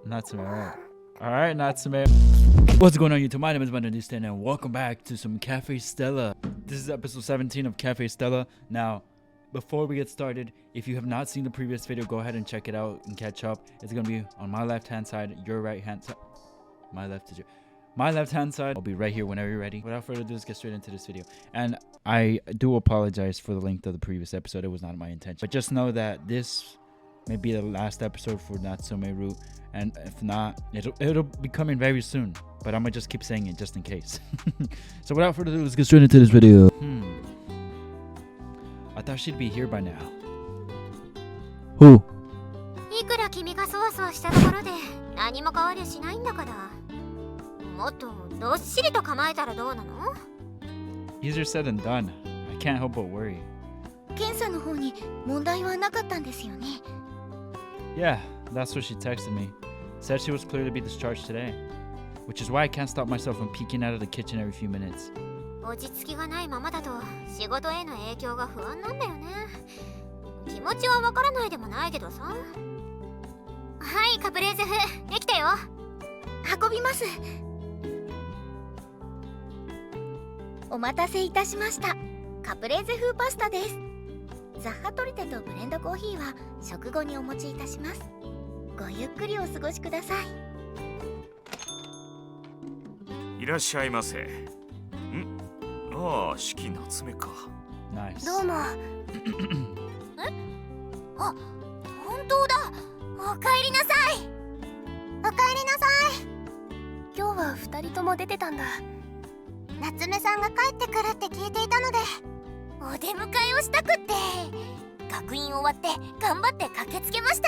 Natsume, alright. Alright, Natsume. What's going on, YouTube? My name is VitaminDStain and welcome back to some Cafe Stella. This is episode 17 of Cafe Stella. Now, before we get started, if you have not seen the previous video, go ahead and check it out and catch up. It's going to be on my left-hand side, your right-hand side. My left-hand side. I'll be right here whenever you're ready. Without further ado, let's get straight into this video. And I do apologize for the length of the previous episode. It was not my intention. But just know that this may be the last episode for Natsume route. And if not, it'll be coming very soon. But I'm going to just keep saying it just in case. So without further ado, let's get straight into this video. I thought she'd be here by now. Who? いくら君がそわそわしたところで何も変わりゃしないんだから。もっとどっしりと構えたらどうなの? Easier said than done. I can't help but worry. 検査の方に問題はなかったんですよね? Yeah, that's what she texted me. Said she was clear to be discharged today. Which is why I can't stop myself from peeking out of the kitchen every few minutes. 落ち着きがないままだと仕事への影響が不安なんだよね。気持ちはわからないでもないけどさ。はい、カプレーゼ風できたよ。運びます。お待たせいたしました。カプレーゼ風パスタです。ザッハトリテとブレンドコーヒーは食後にお持ちいたします。ごゆっくりお過ごしください。いらっしゃいませ。ああ、四季夏目か。Nice. どうも。あ、本当だ。おかえりなさい。おかえりなさい。今日は2人とも出てたんだ。夏目さんが帰ってくるって聞いていたので、お出迎えをしたくって。学院終わって頑張って駆けつけました。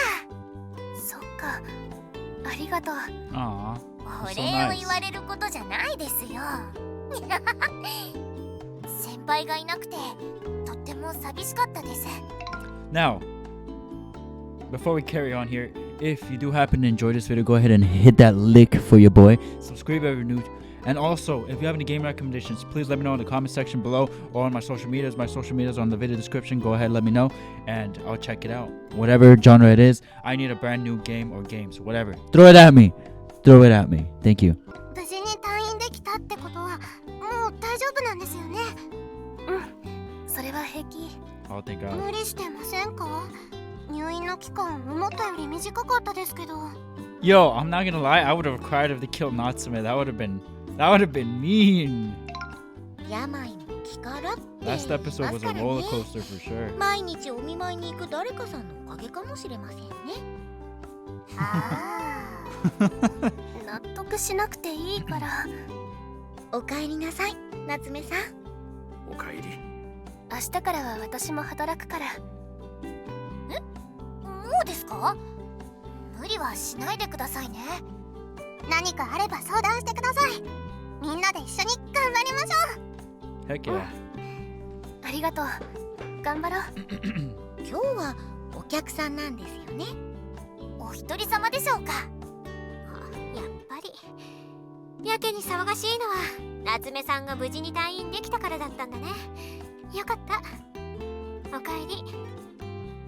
そっか、ありがとう。ああ、お礼を言われることじゃないですよ。先輩がいなくてとっても寂しかったです。Now, before we carry on here, if you do happen to enjoy this video, go ahead and hit that lick for your boy. Subscribe if you're new. And also, if you have any game recommendations, please let me know in the comment section below or on my social medias. My social medias are on the video description. Go ahead, let me know, and I'll check it out. Whatever genre it is, I need a brand new game or games, whatever. Throw it at me. Throw it at me. Thank you. 無事に退院できたってことはもう大丈夫なんですよね。それは平気。Oh, thank God. 無理してませんか？入院の期間思ったより短かったですけど。Yo, I'm not gonna lie. I would have cried if they killed Natsume. That would have been mean. 病の気からって言います Last episode was a からね。 roller coaster for sure. 毎日お見舞いに行く誰かさんのおかげかもしれませんね。ああ、納得しなくていいから。おかえりなさい、夏目さん。おかえり。明日からは私も働くから。え？もうですか？無理はしないでくださいね。何かあれば相談してください。みんなで一緒に頑張りましょう。 Heck yeah. ありがとう。頑張ろう。今日はお客さんなんですよね。お一人様でしょうか？やっぱり。やけに騒がしいのは夏目さんが無事に退院できたからだったんだね。よかった。おかえり。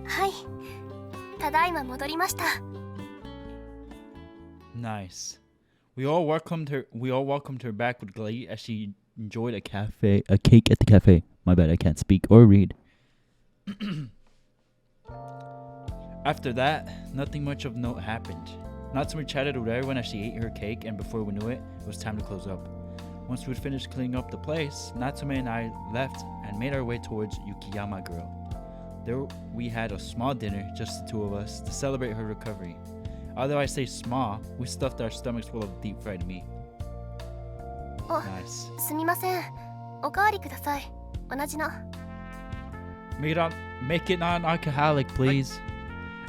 はい。ただいま戻りました。Nice. We all welcomed her back with glee as she enjoyed a cake at the cafe. My bad, I can't speak or read. After that, nothing much of note happened. Natsume chatted with everyone as she ate her cake, and before we knew it, it was time to close up. Once we'd finished cleaning up the place, Natsume and I left and made our way towards Yukiyama Girl. There we had a small dinner, just the two of us, to celebrate her recovery. Although I say small, we stuffed our stomachs full of deep-fried meat. Nice. すみません。おかわりください。同じの。Make it non-alcoholic, please.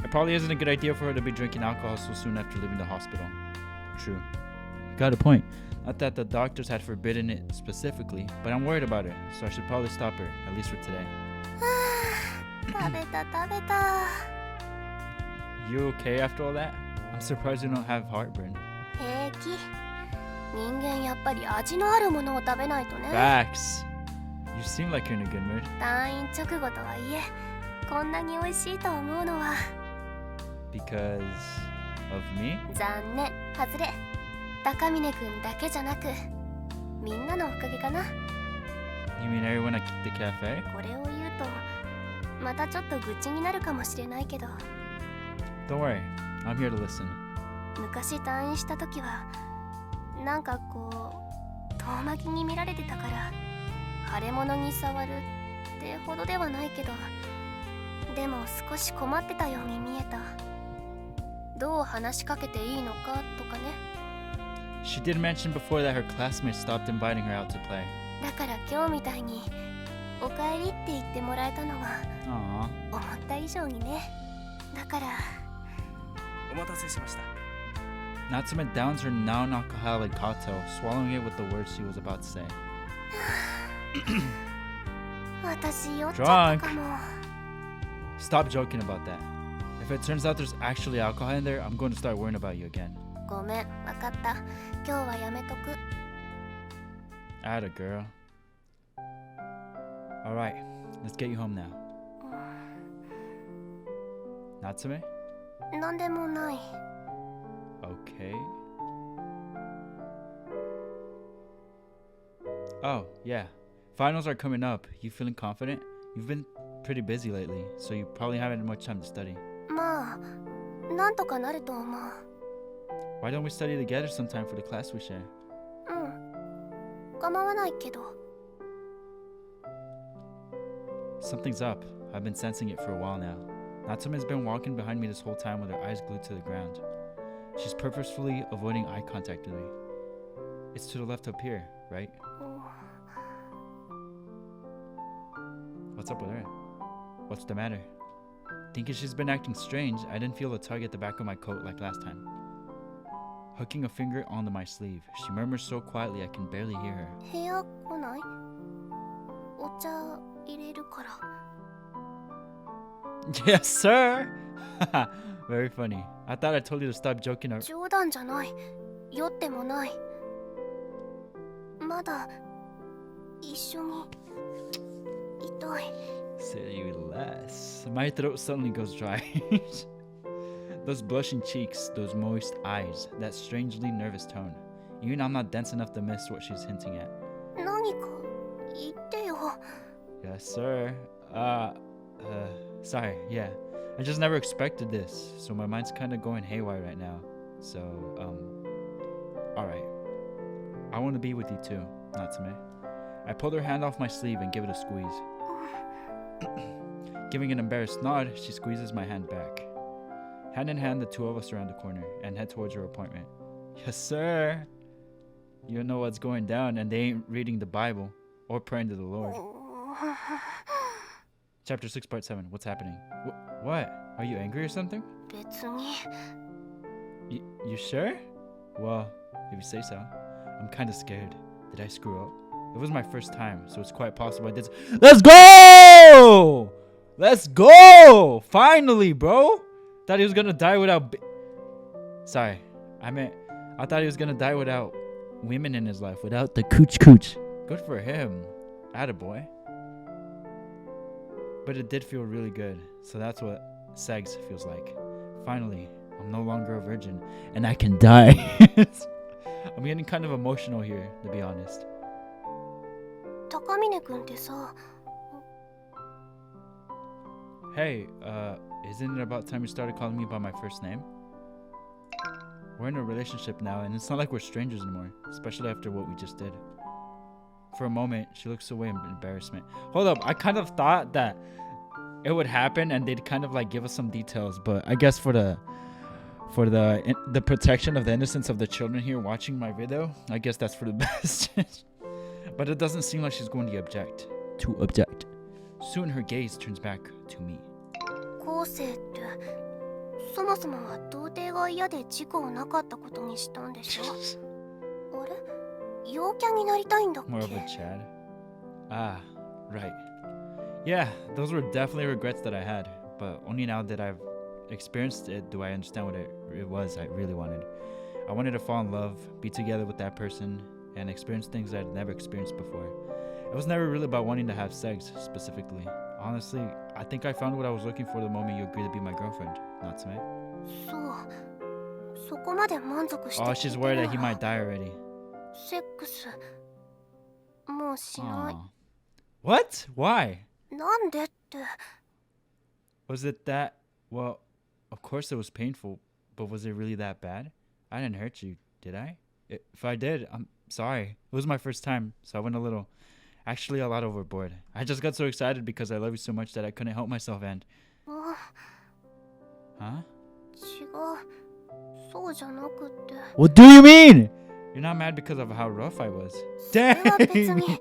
It probably isn't a good idea for her to be drinking alcohol so soon after leaving the hospital. True. Got a point. Not that the doctors had forbidden it specifically, but I'm worried about her, so I should probably stop her, at least for today. 食べた。You okay after all that? I'm surprised you don't have heartburn. 平気。人間やっぱり味のあるものを食べないとね。Facts. You seem like you're in a good mood. 退院直後とはいえ、こんなに美味しいと思うのは。Because Because of me? 残念、外れ。高峰くんだけじゃなく、みんなのおかげかな。You mean everyone at the cafe? これを言うと、またちょっと愚痴になるかもしれないけど、 Don't worry, I'm here to listen. 昔退院した時は、なんかこう、遠巻きに見られてたから、腫れ物に触るってほどではないけど、でも少し困ってたように見えた。どう話しかけていいのかとかね。She did mention before that her classmates stopped inviting her out to play. だから今日みたいにおかえりって言ってもらえたのは Aww. 思った以上にね。だからお待たせしました。 Natsume downs her non-alcoholic cocktail, swallowing it with the words she was about to say. 私酔っちゃったかも。 Stop joking about that. If it turns out there's actually alcohol in there, I'm going to start worrying about you again. ごめん、わかった。今日はやめとく。Atta girl. Alright, let's get you home now. Natsume? なんでもない。Okay. Oh, yeah. Finals are coming up. You feeling confident? You've been pretty busy lately, so you probably haven't had much time to study. まあ、なんとかなると思う。 Why don't we study together sometime for the class we share? うん。構わないけど。 Something's up. I've been sensing it for a while now. Natsume's been walking behind me this whole time with her eyes glued to the ground. She's purposefully avoiding eye contact with me. It's to the left up here, right? What's up with her? What's the matter? Thinking she's been acting strange, I didn't feel the tug at the back of my coat like last time. Hooking a finger onto my sleeve, she murmurs so quietly I can barely hear her. 部屋来ない？お茶入れるから。 Yes, sir! Very funny. I thought I told you to stop joking. 冗談じゃない。酔ってもない。まだ一緒にいたい。 Say you less. My throat suddenly goes dry. Those blushing cheeks, those moist eyes, that strangely nervous tone. Even I'm not dense enough to miss what she's hinting at. 何か言ってよ。 Yes, sir. Sorry, yeah. I just never expected this, so my mind's kind of going haywire right now. So, alright. I want to be with you too, Natsume. I pulled her hand off my sleeve and give it a squeeze. Giving an embarrassed nod, she squeezes my hand back. Hand in hand, the two of us around the corner and head towards her apartment. Yes, sir. You know what's going down, and they ain't reading the Bible or praying to the Lord. Chapter 6, Part 7. What's happening? What? Are you angry or something? 別に。 You sure? Well, if you say so. I'm kind of scared. Did I screw up? It was my first time, so it's quite possible I did. Let's go! Let's go! Finally, bro! Thought he was gonna die without. Sorry, I thought he was gonna die without women in his life, without the cooch. Good for him. Attaboy. But it did feel really good, so that's what sex feels like. Finally, I'm no longer a virgin, and I can die. I'm getting kind of emotional here, to be honest. 高峰くんってさ。 Hey, isn't it about time you started calling me by my first name? We're in a relationship now, and it's not like we're strangers anymore, especially after what we just did. For a moment, she looks away in embarrassment. Hold up, I kind of thought that it would happen and they'd kind of like give us some details, but I guess for the protection of the innocence of the children here watching my video, I guess that's for the best. But it doesn't seem like she's going to object. Soon her gaze turns back to me. 後世ってそもそもは童貞が嫌で事故をなかったことにしたんでしょ。あれ、陽キャになりたいんだっけ。 More of a Chad. Ah, right. Yeah, those were definitely regrets that I had, but only now that I've experienced it do I understand what it was I really wanted. I wanted to fall in love, be together with that person, and experience things I'd never experienced before. It was never really about wanting to have sex specifically. Honestly, I think I found what I was looking for the moment you agreed to be my girlfriend. Natsume? そこまで満足して Oh, she's worried that he might die already. セックスもうしない。 Aw. What? Why? なんでって Was it that? Well, of course it was painful, but was it really that bad? I didn't hurt you, did I? If I did, I'm sorry. It was my first time, so I went actually a lot overboard. I just got so excited because I love you so much that I couldn't help myself and... あ Huh? 違うそうじゃなくって What do you mean? You're not mad because of how rough I was. それは別 Dang! に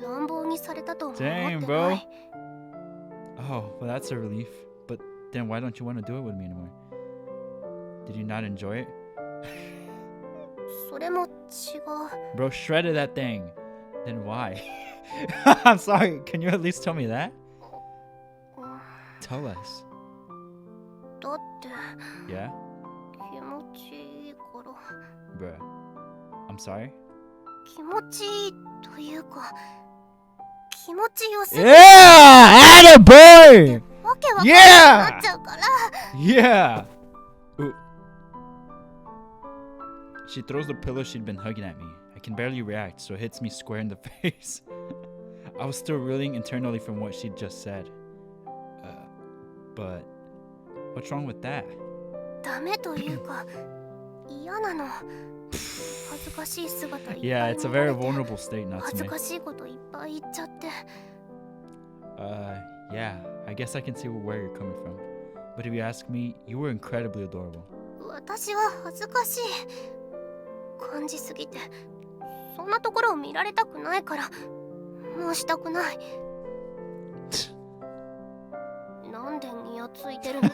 乱暴にされたとも思ってな Dang, い bro. Oh, well, that's a relief. But then why don't you want to do it with me anymore? Did you not enjoy it? それも違う Bro, shredded that thing. Then why? I'm sorry. Can you at least tell me that? うん Tell us. だって Yeah? 気持ちいいから Bruh. I'm sorry? 気持ちいいというか気持ちよすぎ Yeah! Attaboy! わけわかんなくなっちゃうから Yeah! Ooh. She throws the pillow she'd been hugging at me. I can barely react, so it hits me square in the face. I was still reeling internally from what she'd just said. But what's wrong with that? ダメというか嫌なの恥ずかしい姿いっぱい Yeah, 見 it's a られ very て vulnerable state, 恥ず Natsume. かしいこといっぱい言っちゃって Yeah, I guess I can see where you're coming from. But if you ask me, you were incredibly adorable. 私は恥ずかしい感じすぎてそんなところを見られたくないからもうしたくないなんでニヤついてるの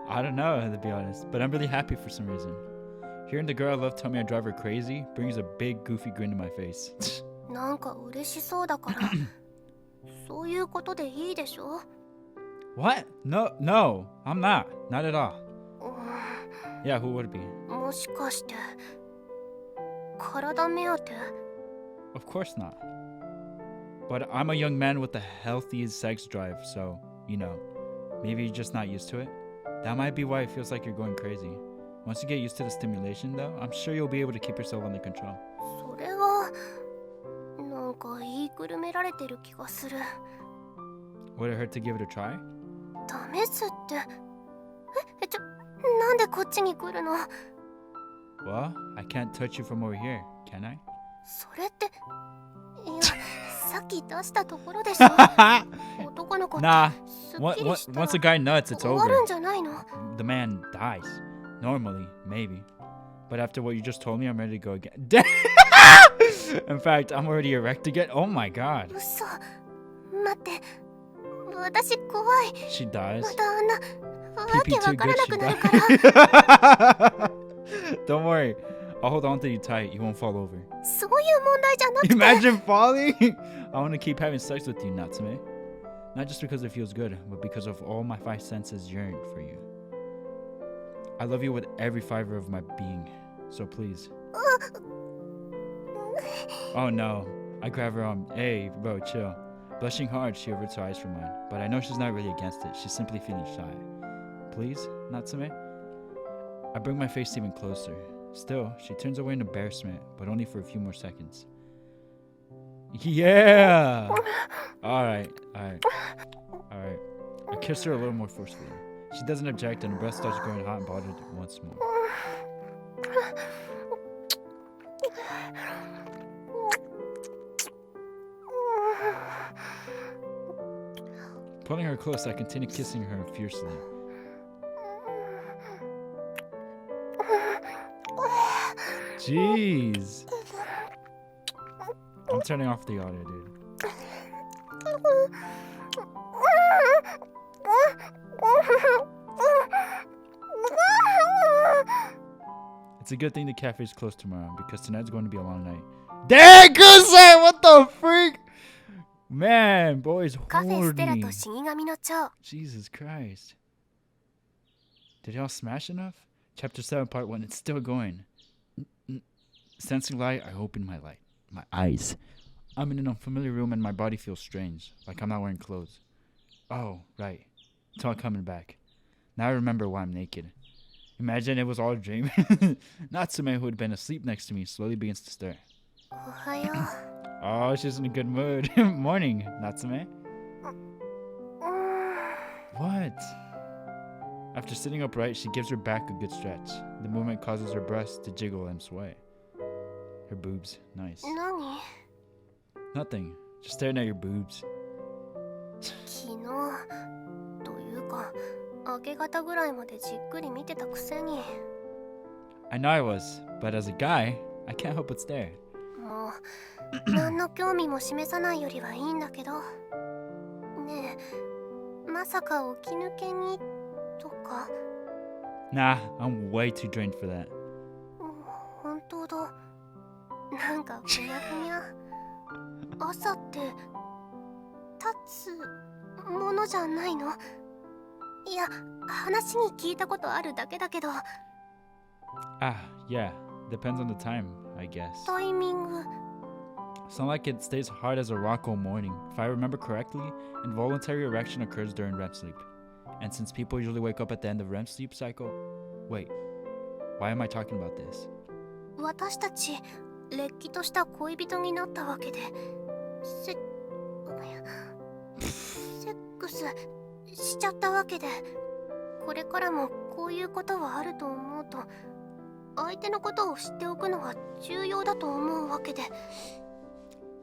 I don't know, to be honest, but I'm really happy for some reason. Hearing the girl I love tell me I drive her crazy brings a big goofy grin to my face. なんか嬉しそうだからそういうことでいいでしょ What? No, I'm not. Not at all. う Yeah, who would it be? んもしかして体目当て Of course not. But I'm a young man with the healthiest sex drive, so, you know, maybe you're just not used to it. That might be why it feels like you're going crazy. Once you get used to the stimulation, though, I'm sure you'll be able to keep yourself under control. それはなんか言いくるめられてる気がする Would it hurt to give it a try? 試すってなんでこっちに来るの Well, I can't touch you from over here, can I? それっていやさっき出したところでしょ男の子って Nah, すっきりしたら once a guy nuts, it's 終わる over. んじゃないの The man dies. Normally, maybe. But after what you just told me, I'm ready to go again. In fact, I'm already erect again. Oh my god. 嘘待って私怖い She dies. またあんなわ PP け too わから good, な she くなるから dies. Don't worry. I'll hold on to you tight. You won't fall over. そういう問題じゃなくて Imagine falling. I want to keep having sex with you, Natsume. Not just because it feels good, but because of all my five senses yearn for you. I love you with every fiber of my being. So please. Oh no. I grab her arm. Hey, bro, chill. Blushing hard, she averts her eyes from mine. But I know she's not really against it. She's simply feeling shy. Please, Natsume? I bring my face even closer. Still, she turns away in embarrassment, but only for a few more seconds. Yeah! Alright. I kiss her a little more forcefully. She doesn't object and her breath starts growing hot and bothered once more. Pulling her close, I continue kissing her fiercely. Jeez. I'm turning off the audio, dude. It's a good thing the cafe's closed tomorrow because tonight's going to be a long night. Dang, Goose! What the freak? Man, boy's カフェステラ horny. と死神の蝶 Jesus Christ. Did y'all smash enough? Chapter 7, Part 1. It's still going. Sensing light, I open my eyes. I'm in an unfamiliar room and my body feels strange, like I'm not wearing clothes. Oh, right. It's all coming back. Now I remember why I'm naked. Imagine it was all a dream. Natsume, who had been asleep next to me, slowly begins to stir. おはよ Oh, she's in a good mood. Morning, Natsume. う。What? After sitting upright, she gives her back a good stretch. The movement causes her breasts to jiggle and sway. Her boobs, nice. 何 Nothing. Just staring at your boobs. 昨日というか明け方ぐらいまでじっくり見てたくせに I know I was, but as a guy, I can't help but stare. もう何の興味も示さないよりはいいんだけどねえまさか起き抜けにとか Nah, I'm way too drained for that. 本当だなんかふにゃふにゃ朝って立つものじゃないのいや話に聞いたことあるだけだけど Ah, yeah. Depends on the time, I guess. タイミング It's not like it stays hard as a rock all morning. If I remember correctly, involuntary erection occurs during REM sleep. And since people usually wake up at the end of REM sleep cycle... Wait, why am I talking about this? 私たちれっきとした恋人になったわけでセックスしちゃったわけでこれからもこういうことはあると思うと相手のことを知っておくのは重要だと思うわけで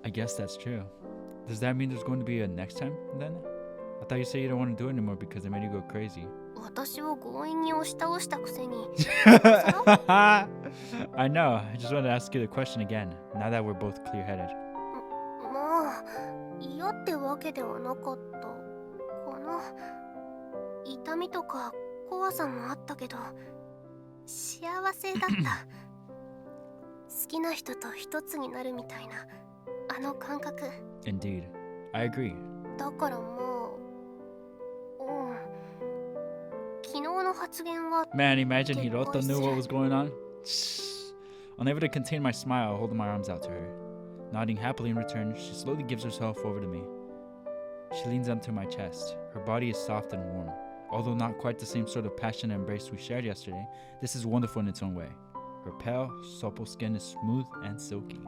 I guess that's true. Does that mean there's going to be a next time, then? I thought you said you don't want to do it anymore because it made you go crazy. 私を強引に押し倒したくせに I know. I just wanted to ask you the question again, now that we're both clear-headed. まあ嫌ってわけではなかったかな痛みとか怖さもあったけど幸せだった好きな人と一つになるみたいなあの感覚 Indeed. I agree. だからもう昨日の発言は Man, imagine Hiroto knew what was going on. Unable to contain my smile, I hold my arms out to her. Nodding happily in return, she slowly gives herself over to me. She leans onto my chest. Her body is soft and warm. Although not quite the same sort of passion and embrace we shared yesterday, this is wonderful in its own way. Her pale, supple skin is smooth and silky.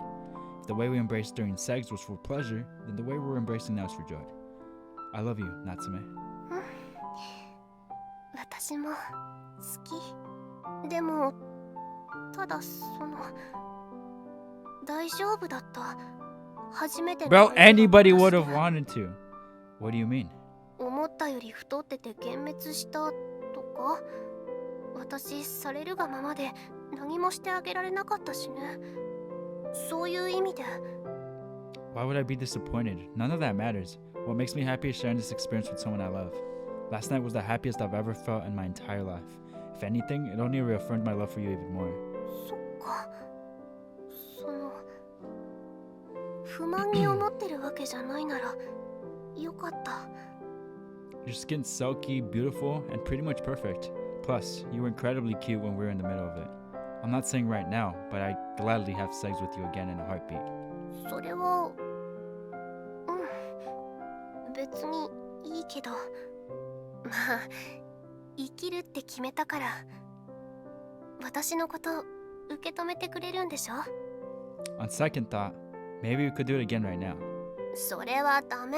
If the way we embraced during sex was for pleasure, then the way we're embracing now is for joy. I love you, Natsume. 私も好きでもただ大丈夫だった初めての Bro, anybody would have wanted to. What do you mean? 思ったより太ってて幻滅したとか私されるがままで何もしてあげられなかったしねそういう意味で Why would I be disappointed? None of that matters. What makes me happy is sharing this experience with someone I love. Last night was the happiest I've ever felt in my entire life. If anything, it only reaffirmed my love for you even more. そっか不満に思ってるわけじゃないならよかった Your skin's silky, beautiful, and pretty much perfect. Plus, you were incredibly cute when we were in the middle of it. I'm not saying right now, but I'd gladly have sex with you again in a heartbeat. それは別にいいけどまあ生きるって決めたから私のこと受け止めてくれるんでしょ On second thought, maybe we could do it again right now. それはダメ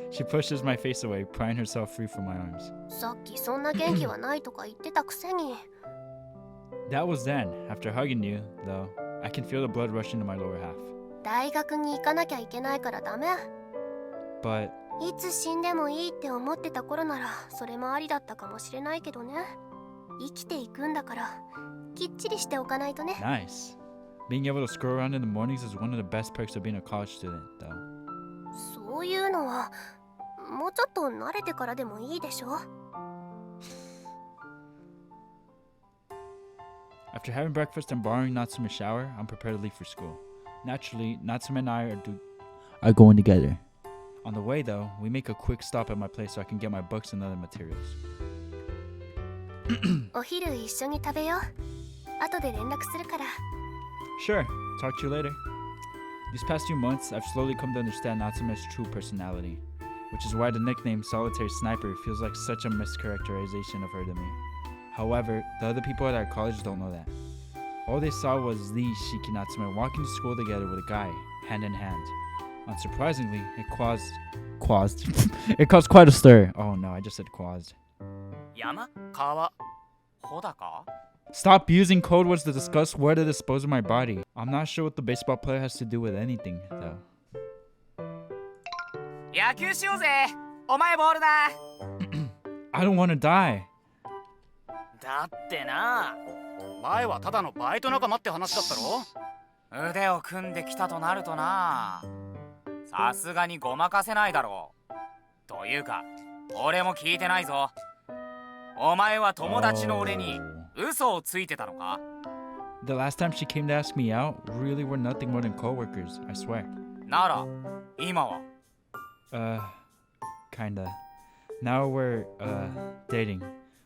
She pushes my face away, prying herself free from my arms. さっきそんな元気はないとか言ってたくせに That was then. After hugging you, though, I can feel the blood rushing to my lower half. 大学に行かなきゃいけないからダメ But いつ死んでもいいって思ってた頃ならそれもありだったかもしれないけどね生きていくんだからきっちりしておかないとね nice. Being able to scroll around in the mornings is one of the best perks of being a college student, though. そういうのはもうちょっと慣れてからでもいいでしょ After having breakfast and borrowing Natsume a shower, I'm prepared to leave for school. Naturally, Natsume and I are going together. On the way, though, we make a quick stop at my place so I can get my books and other materials. お昼一緒に食べよう後で連絡するから Sure, talk to you later. These past few months, I've slowly come to understand Natsume's true personality. which is why the nickname Solitary Sniper feels like such a mischaracterization of her to me. However, the other people at our college don't know that. All they saw was the Shiki Natsume walking to school together with a guy, hand in hand. Unsurprisingly, it caused quite a stir. Oh no, I just said caused. 山川穂高 Stop using code words to discuss where to dispose of my body. I'm not sure what the baseball player has to do with anything, though. 野球しようぜお前ボールだ I don't want to die. だってな前はただのバイト仲間って話だったろ腕を組んできたとなるとなさすがにごまかせないだろうというか俺も聞いてないぞお前は友達の俺に嘘をついてたのか The last time she came to ask me out, really were nothing more than coworkers, I swear. なら今は Kinda. Now we're, dating.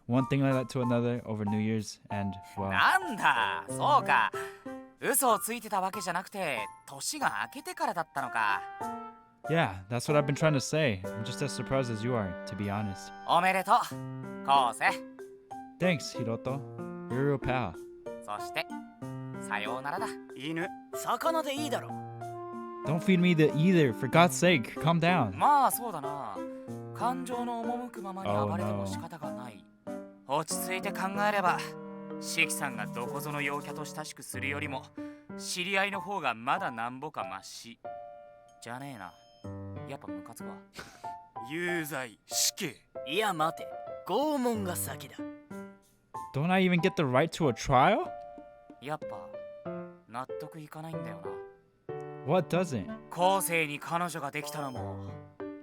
One thing led to another over New Year's, and, well... なんだそうか嘘をついてたわけじゃなくて年が明けてからだったのか Yeah, that's what I've been trying to say. I'm just as surprised as you are, to be honest. おめでとう昴生 Thanks, Hiroto. You're a real pal. そしてさようならだ犬魚でいいだろ Don't feed me the either, for God's sake. Calm down. まあそうだな感情の赴くままに暴れても仕方がない落ち着いて考えればシキさんがどこぞの陽キャと親しくするよりも知り合いの方がまだなんぼかマシじゃねえなやっぱムカつくわ有罪死刑いや待て拷問が先だ Don't I even get the right to a trial? やっぱ納得いかないんだよな What doesn't? 後世に彼女ができたのも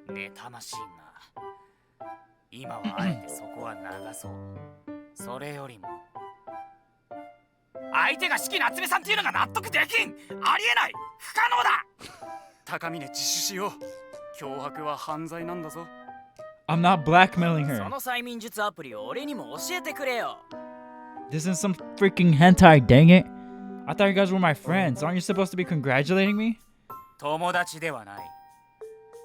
妬ましいな今はあえてそこは流そうそれよりも相手が四季夏目さんっていうのが納得できんありえない不可能だ高峰自首しよう脅迫は犯罪なんだぞ I'm not blackmailing そ her. の催眠術アプリを俺にも教えてくれよ This isn't some freaking hentai, dang it. I thought you guys were my friends. Aren't you supposed to be congratulating me? 友達ではない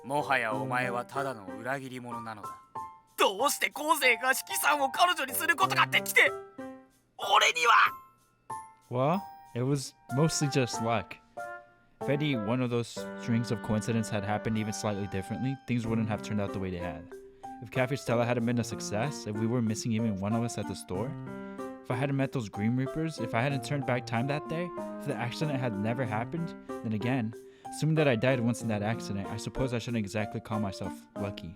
もはやお前はただの裏切り者なのだどうして後世が四季さんを彼女にすることができて俺には Well, it was mostly just luck. If any one of those strings of coincidence had happened even slightly differently, things wouldn't have turned out the way they had. If Cafe Stella hadn't been a success, if we were missing even one of us at the store, if I hadn't met those Green Reapers, if I hadn't turned back time that day, if the accident had never happened, then again, assuming that I died once in that accident, I suppose I shouldn't exactly call myself lucky.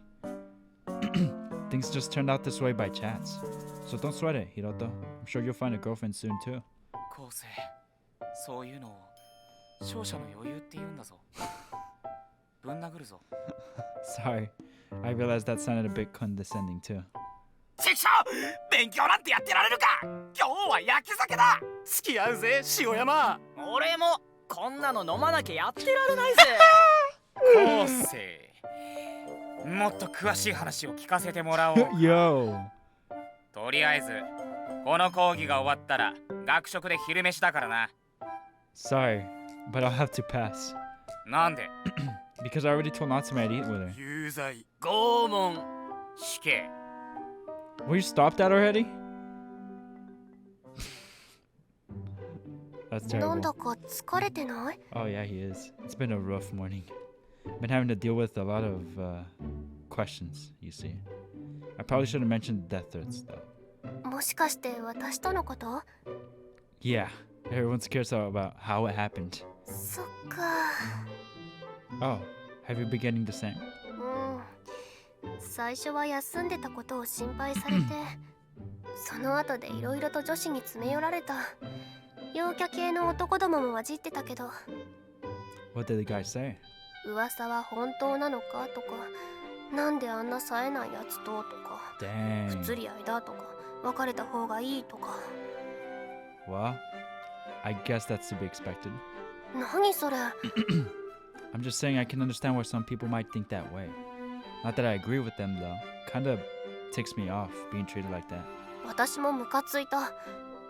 Things just turned out this way by chance. So don't sweat it, Hiroto. I'm sure you'll find a girlfriend soon too. 後世そういうのを勝者の余裕って言うんだぞぶん殴るぞ Sorry, I realized that sounded a bit condescending too. チクショー勉強なんてやってられるか今日は焼き酒だ付き合うぜ塩山俺もこんなの飲まなきゃやってられないぜ後世もっと詳しい話を聞かせてもらおう Yo! とりあえずこの講義が終わったら学食で昼飯だからな Sorry, but I'll have to pass. なんで Because I already told Natsume I'd eat with her. 有罪拷問死刑 Will you stop that already? That's なんだ terrible. か疲れてない Oh yeah, he is. It's been a rough morning. Been having to deal with a lot of questions, you see. I probably should have mentioned death threats though. もしかして私とのこと Yeah, everyone's curious about how it happened. そっか Oh, have you been getting the same? 最初は休んでたことを心配されてその後でいろいろと女子に詰め寄られた陽キャ系の男どもも混じってたけど What did the guy say? 噂は本当なのかとかなんであんな冴えないやつととか Dang. 不釣り合いだとか別れた方がいいとか Well, I guess that's to be expected. 何それ I'm just saying I can understand why some people might think that way. Not that I agree with them though. Kinda ticks me off being treated like that. 私もムカついた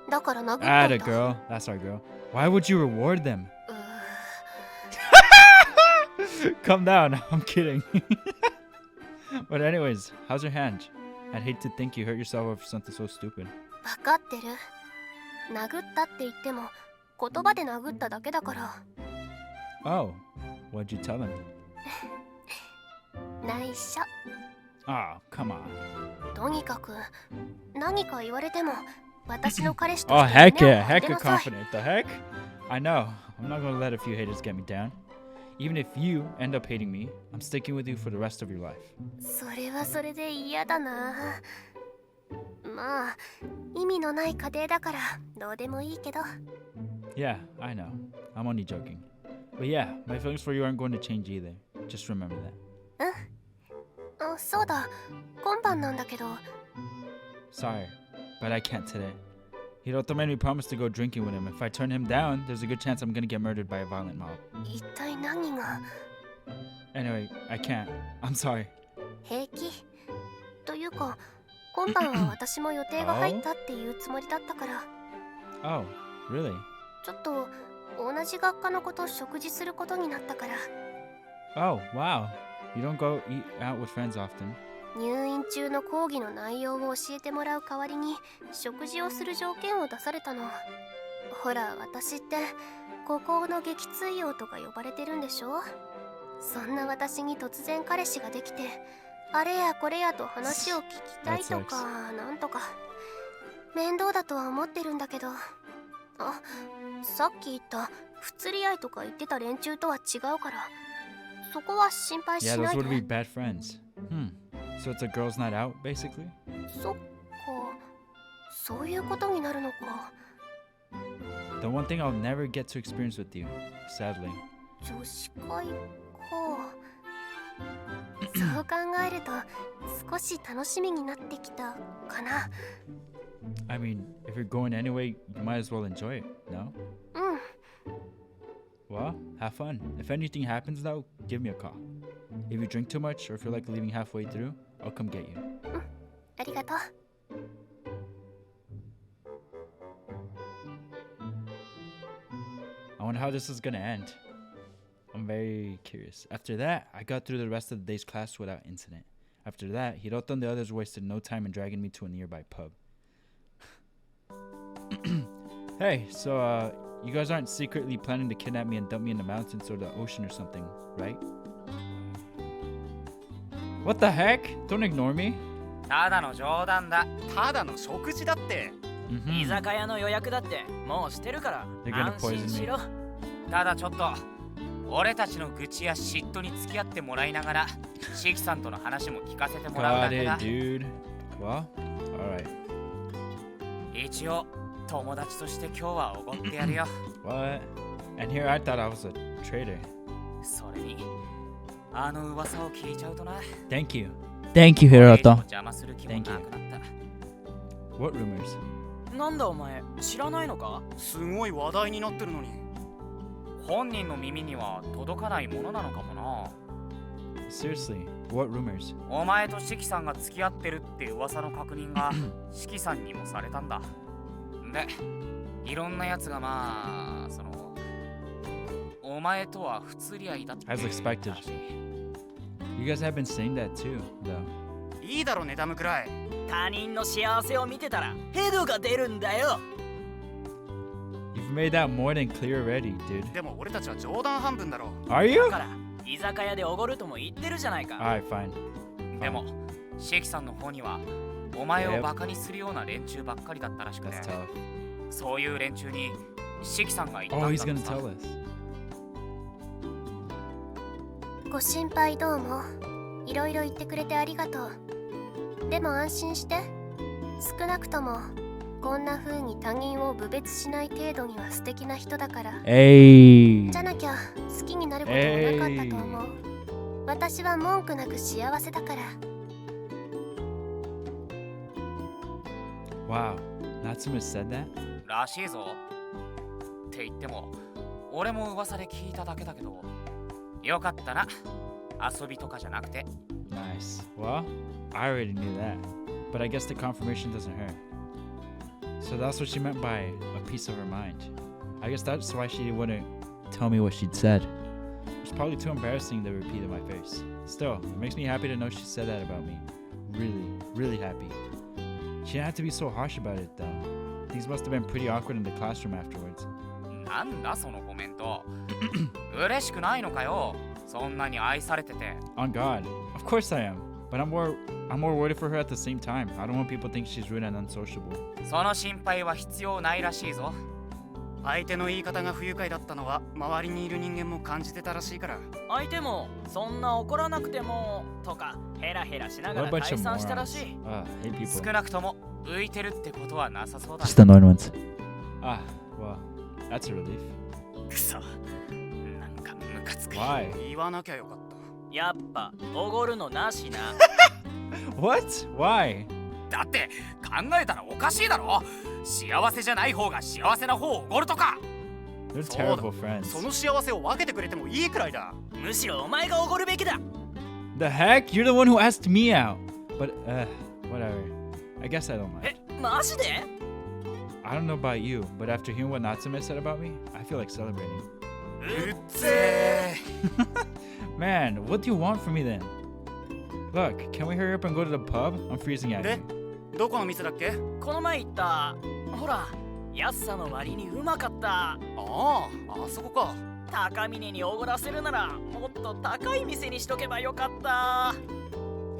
だから殴ったん Atta だ girl. That's our girl. Why would you reward them? Calm down. I'm kidding. But anyways, how's your hand? I'd hate to think you hurt yourself over something so stupid. 分かってる。殴ったって言っても言葉で殴っただけだから。 Oh, what'd you tell him? 内緒。 Oh, come on. とにかく何か言われても私の彼氏と Oh, して heck 胸を yeah, 張って heck な you're さい。 confident. The heck? I know. I'm not gonna let a few haters get me down. Even if you end up hating me, I'm sticking with you for the rest of your life. それはそれで嫌だな。まあ意味のない家庭だからどうでもいいけど。 Yeah, I know. I'm only joking. But yeah, my feelings for you aren't going to change either. Just remember that. あ、そうだ。今晩なんだけど。 Sorry, but I can't today. Hiroto made me promise to go drinking with him. If I turn him down, there's a good chance I'm gonna get murdered by a violent mob. 一体何が。 Anyway, I can't. I'm sorry. 平気というか今晩は私も予定が入ったっていうつもりだったから。 Oh, really? ちょっと同じ学科の子と食事することになったから。 Oh, wow. You don't go eat out with friends often. 入院中の講義の内容を教えてもらう代わりに食事をする条件を出されたの。ほら私って孤高の撃墜王とか呼ばれてるんでしょ。そんな私に突然彼氏ができてあれやこれやと話を聞きたいとかなんとか面倒だとは思ってるんだけど。あ、さっき言った不釣り合いとか言ってた連中とは違うからそこは心配し Yeah, な those い would be で。 bad friends. So it's a girls' night out, basically? そっか、そういうことになるのか。 The one thing I'll never get to experience with you, sadly. 女子会か。そう考えると少し楽しみになってきたかな。 I mean, if you're going anyway, you might as well enjoy it, no? うん。 Well, have fun. If anything happens though, give me a call. If you drink too much or feel like leaving halfway through, I'll come get you. ありがとう。 I wonder how this is gonna end. I'm very curious. After that, I got through the rest of the day's class without incident. After that, Hiroto and the others wasted no time in dragging me to a nearby pub. Hey, so you guys aren't secretly planning to kidnap me and dump me in the mountains or the ocean or something, right? What the heck? Don't ignore me. ただの冗談だ。ただの食事だって。居酒屋の予約だってもうしてるから They're gonna 安心 poison し me. ろ。ただちょっと俺たちの愚痴や嫉妬に付き合ってもらいながらシキさんとの話も聞かせてもらうだ Got け it, だ。 dude. Well, alright. 一応友達として今日はおごってやるよ。 What? And here I thought I was a traitor. それにあの噂を聞いちゃうとな。 Thank you. Thank you, これ以上 Hiroto. 邪魔する気もなくなった。 What rumors? なんだお前知らないのか？すごい話題になってるのに。本人の耳には届かないものなのかもな。 Seriously, what rumors? お前とシキさんが付き合ってるって噂の確認がシキさんにもされたんだ。で、いろんなやつがまあ、お前とは不釣り合いだって。As expected. You guys have been saying that too, though. いいだろ妬むくらい。他人の幸せを見てたらヘドが出るんだよ。You've made that more than clear already, dude. でも俺たちは冗談半分だろ。 Are you? だから居酒屋でおごるとも言ってるじゃないか。 Alright, fine. でもシキさんの方にはお前をバカにするような連中ばっかりだったらしくて、 That's tough. そういう連中にシキさんが言ったん Oh, だ he's と gonna さ。 tell us. ご心配どうも。いろいろ言ってくれてありがとう。でも安心して。少なくともこんな風に他人を侮蔑しない程度には素敵な人だから。 Hey. じゃなきゃ好きになることもなかったと思う。私は文句なく幸せだから。 Wow. Natsume said that? らしいぞ。って言っても俺も噂で聞いただけだけど、よかったな。遊びとかじゃなくて。 Nice. Well, I already knew that. But I guess the confirmation doesn't hurt. So that's what she meant by a piece of her mind. I guess that's why she wouldn't tell me what she'd said. It's probably too embarrassing to repeat in my face. Still, it makes me happy to know she said that about me. Really, really happy. She didn't have to be so harsh about it though. Things must have been pretty awkward in the classroom afterwards. なんだそのコメント。嬉しくないのかよ。そんなに愛されてて。On God, of course I am. But I'm more worried for her at the same time. I don't want people to think she's rude and unsociable. その心配は必要ないらしいぞ。相手の言い方が不愉快だったのは周りにいる人間も感じてたらしいから。相手もそんな怒らなくてもとかヘラヘラしながら退散したらしい。Hate people. 少なくとも浮いてるってことはなさそうだ。 Just annoying ones. Well, that's a relief. くそ。なんかムカつく。Why? 言わなきゃよかった。やっぱおごるのなしな。What? Why? だって考えたらおかしいだろ。幸せじゃない方が幸せな方をおごるとか。 They're そうだ。 terrible friends. その幸せを分けてくれてもいいくらいだ。むしろお前がおごるべきだ。 The heck? You're the one who asked me out. But, whatever. I guess I don't mind. マジで？ I don't know about you, but after hearing what Natsume said about me, I feel like celebrating. うっぜー。 Man, what do you want from me then? Look, can we hurry up and go to the pub? I'm freezing out で here. どこの店だっけ？この前言ったほら安さの割にうまかった。ああそこか。高峰におごらせるならもっと高い店にしとけばよかった。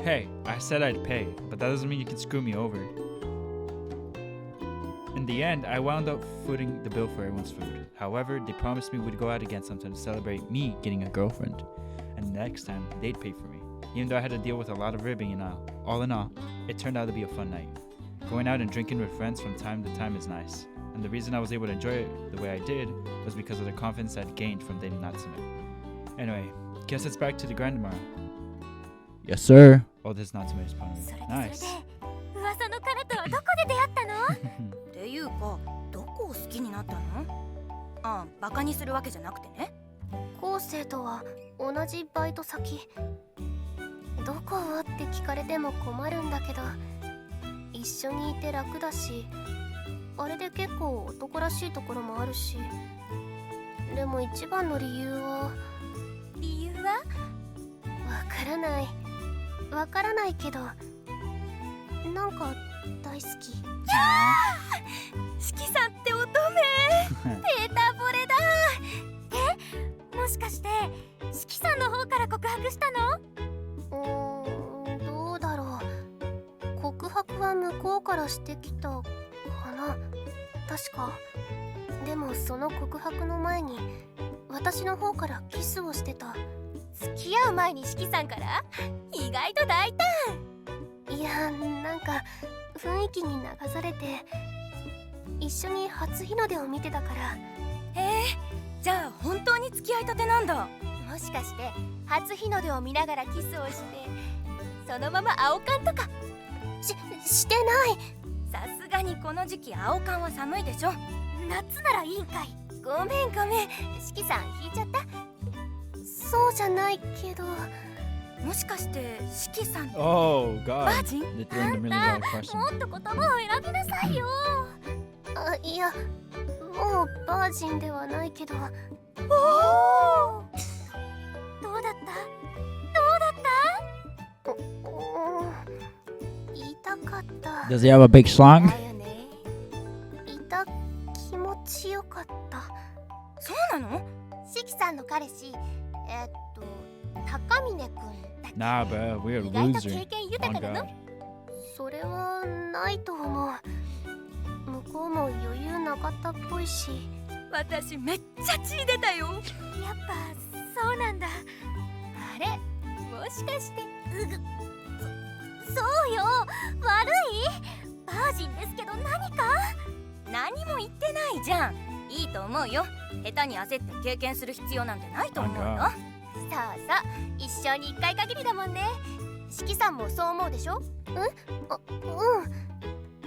Hey, I said I'd pay, but that doesn't mean you can screw me over. In the end, I wound up footing the bill for everyone's food. However, they promised me we'd go out again sometime to celebrate me getting a girlfriend. And next time, they'd pay for me. Even though I had to deal with a lot of ribbing and all in all, it turned out to be a fun night. Going out and drinking with friends from time to time is nice. And the reason I was able to enjoy it the way I did was because of the confidence I'd gained from dating Natsume. Anyway, guess it's back to the grind tomorrow. Yes, sir. Oh, this is Natsume responding. それで Nice. 噂の彼とはどこで出会ったの？っていうかどこを好きになったの？ああバカにするわけじゃなくてね。昴生とは同じバイト先。どこをって聞かれても困るんだけど、一緒にいて楽だし、あれで結構男らしいところもあるし。でも一番の理由はわからないけど、なんか大好き。四季さんって乙女。ペーターボレだ。もしかして四季さんの方から告白したの？どうだろう。告白は向こうからしてきたかな、確か。でもその告白の前に私の方からキスをしてた。付き合う前に四季さんから？意外と大胆。いや、なんか雰囲気に流されて、一緒に初日の出を見てたから。じゃあ本当に付き合いたてなんだ。もしかして初日の出を見ながらキスをして、そのまま青缶とかしてない。さすがにこの時期青缶は寒いでしょ。夏ならいいんかい。ごめん四季さん引いちゃった。そうじゃないけど。もしかして四季さんって Oh, God. バージン？ They threw in the $1 million question. もっと言葉を選びなさいよ。いや、もうバージンではないけど。どうだった言いたかった。 Does he have a big schlong? だよね。いた気持ちよかった。そうなの？四季さんの彼氏、高峰くんだっけ。 Nah, bro, we're a 意外と loser. 経験豊 On かなの？ God. それはないと思う。向こうも余裕なかったっぽいし。私めっちゃ血出たよ。やっぱそうなんだ。あれ、もしかしてそうよ。悪い？バージンですけど何か？何も言ってないじゃん。いいと思うよ。下手に焦って経験する必要なんてないと思うよ。あそうそう、一生に一回限りだもんね。四季さんもそう思うでしょ？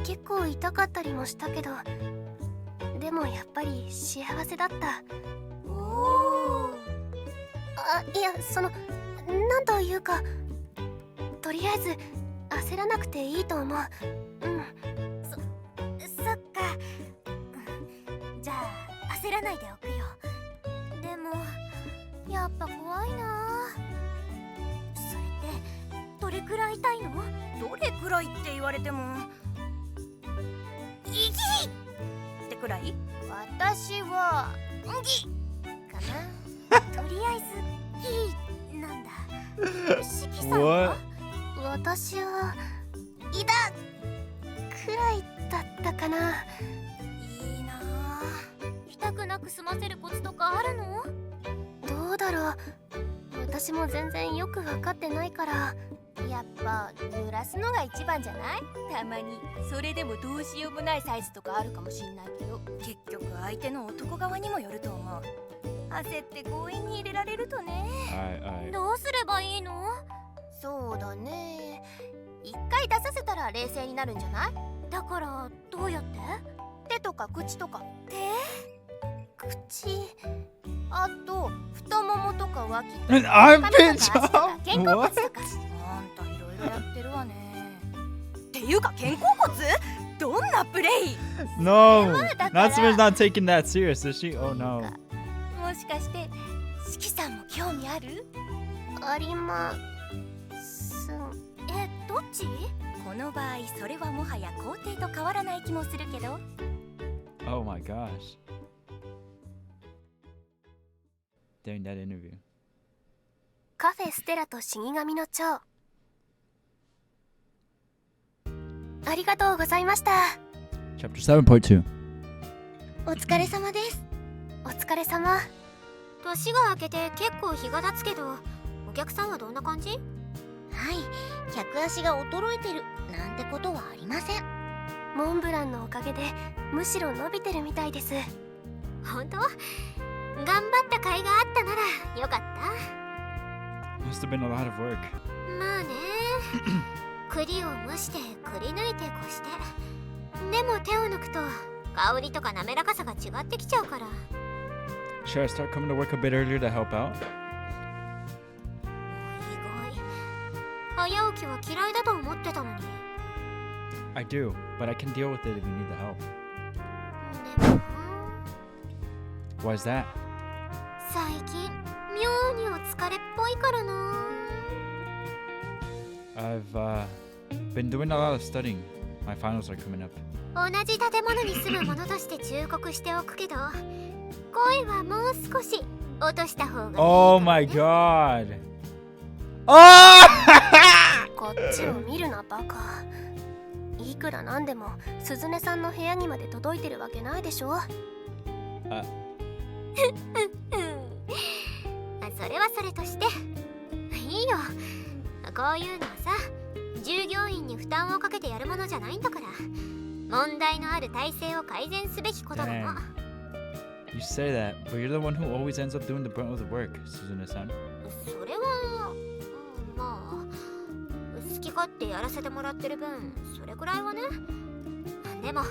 結構痛かったりもしたけど、でもやっぱり幸せだった。いや、なんというか、とりあえず焦らなくていいと思う。そっか。じゃあ焦らないでおくよ。でもやっぱ怖いって言われてもいぎってくらい。私はギかな。とりあえずギなんだ。しきさんは？私はイダくらいだったかな。いいなあ。痛くなく済ませるコツとかあるの？どうだろう。私も全然よく分かってないから。やっぱ濡らすのが一番じゃない？たまにそれでもどうしようもないサイズとかあるかもしんないけど、結局相手の男側にもよると思う。焦って強引に入れられるとね。どうすればいいの？そうだね。一回出させたら冷静になるんじゃない？だからどうやって？手とか口とか。手？口？あと太ももとか脇とか。肩とか足とか肩甲骨とか。あんたいろいろやってるわね。っていうか肩甲骨？どんなプレイ？ No! Natsume's not taking that serious, is she? Oh no. もしかしてしきさんも興味ある？あります。どっち？この場合それはもはや肯定と変わらない気もするけど。 Oh my gosh. During that interview. カフェステラと死神の蝶。ありがとうございました。 Chapter 7, Part 2. お疲れ様です。お疲れ様。年が明けて結構日が経つけど、お客さんはどんな感じ？はい、客足が衰えてるなんてことはありません。モンブランのおかげでむしろ伸びてるみたいです。本当？頑張った甲斐があったならよかった。 Must have been a lot of work. まあね。栗を蒸してくり抜いてこして。でも手を抜くと香りとか滑らかさが違ってきちゃうから。 Should I start coming to work a bit earlier to help out? 意外。早起きは嫌いだと思ってたのに。 I do, but I can deal with it if you need the help. でも Why is that? 最近妙にお疲れっぽいからな。 I've been doing a lot of studying. My finals are coming up. 同じ建物に住む者として忠告しておくけど、声はもう少し落とした方がいいかもね。 Oh my god! Oh! こっちを見るなバカ。いくらなんでも鈴音さんの部屋にまで届いてるわけないでしょ。それはそれとしていいよ。こういうのはさ、従業員に負担をかけてやるものじゃないんだから、問題のある体制を改善すべきことなの。 You say that, but you're the one who always ends up doing the brunt of the work, Suzune-san. それは、まあ好き勝手やらせてもらってる分、それくらいはね。でも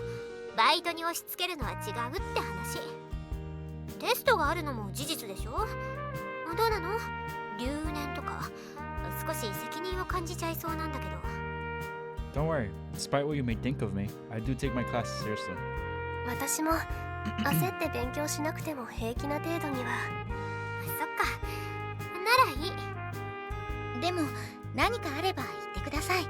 バイトに押し付けるのは違うって話。テストがあるのも事実でしょ。どうなの？留年とか少し責任を感じちゃいそうなんだけど。 Don't worry, despite what you may think of me, I do take my classes seriously. 私も焦って勉強しなくても平気な程度には。そっか、ならいい。でも何かあれば言ってください。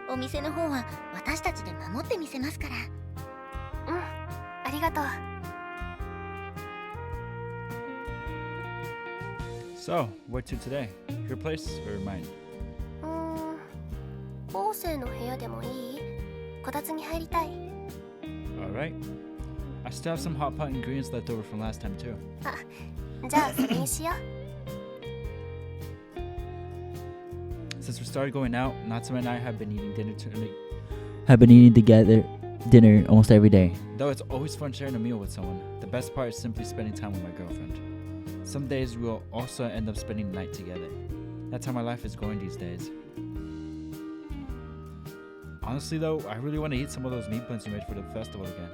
お店の方は私たちで守ってみせますから。うん、ありがとう。 So, where to today? Your place or mine? 後世の部屋でもいい？こたつに入りたい。 Alright. I still have some hot pot ingredients left over from last time too. あ、じゃあそれにしよう。 Since we started going out, Natsume and I have been eating dinner almost every day. Though it's always fun sharing a meal with someone, the best part is simply spending time with my girlfriend. Some days we'll also end up spending the night together. That's how my life is going these days. Honestly though, I really want to eat some of those meat buns you made for the festival again.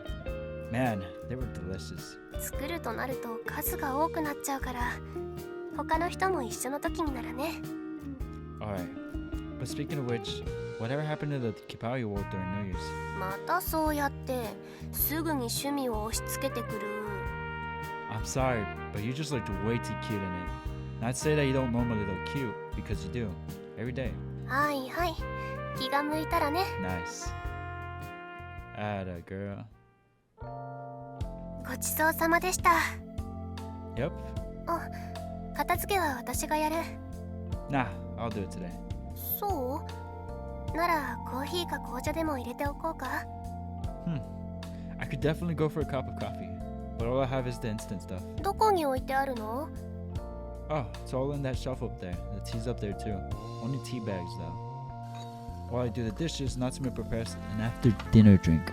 Man, they were delicious. 作るとなると数が多くなっちゃうから、他の人も一緒の時にならね。 Alright, but speaking of which, whatever happened to the kipao you wore during New Year's? またそうやってすぐに趣味を押し付けてくる。 I'm sorry, but you just looked way too cute in it. Not to say that you don't normally look cute, because you do, every day. はいはい、気が向いたらね。 Nice. Atta girl. ごちそうさまでした。 Yep. 片付けは私がやる。 Nah, I'll do it today. そうならコーヒーか紅茶でも入れておこうか。 I could definitely go for a cup of coffee, but all I have is the instant stuff. どこに置いてあるの？ Oh, it's all in that shelf up there. The tea's up there too. Only tea bags though. While I do the dishes, Natsume prepares an after dinner drink.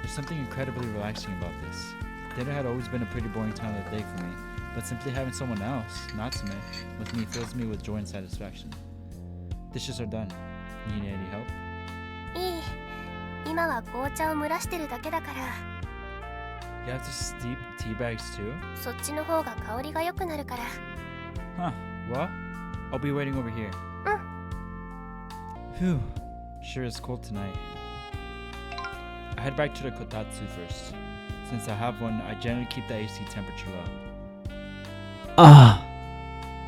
There's something incredibly relaxing about this. Dinner had always been a pretty boring time of the day for me, but simply having someone else, Natsume, with me fills me with joy and satisfaction. Dishes are done. Need any help? いい。今は紅茶を蒸らしてるだけだから。 You have to steep tea bags too? そっちの方が香りが良くなるから。 Huh. Well, I'll be waiting over here. Phew. Sure is cold tonight. I head back to the kotatsu first. Since I have one, I generally keep the AC temperature low.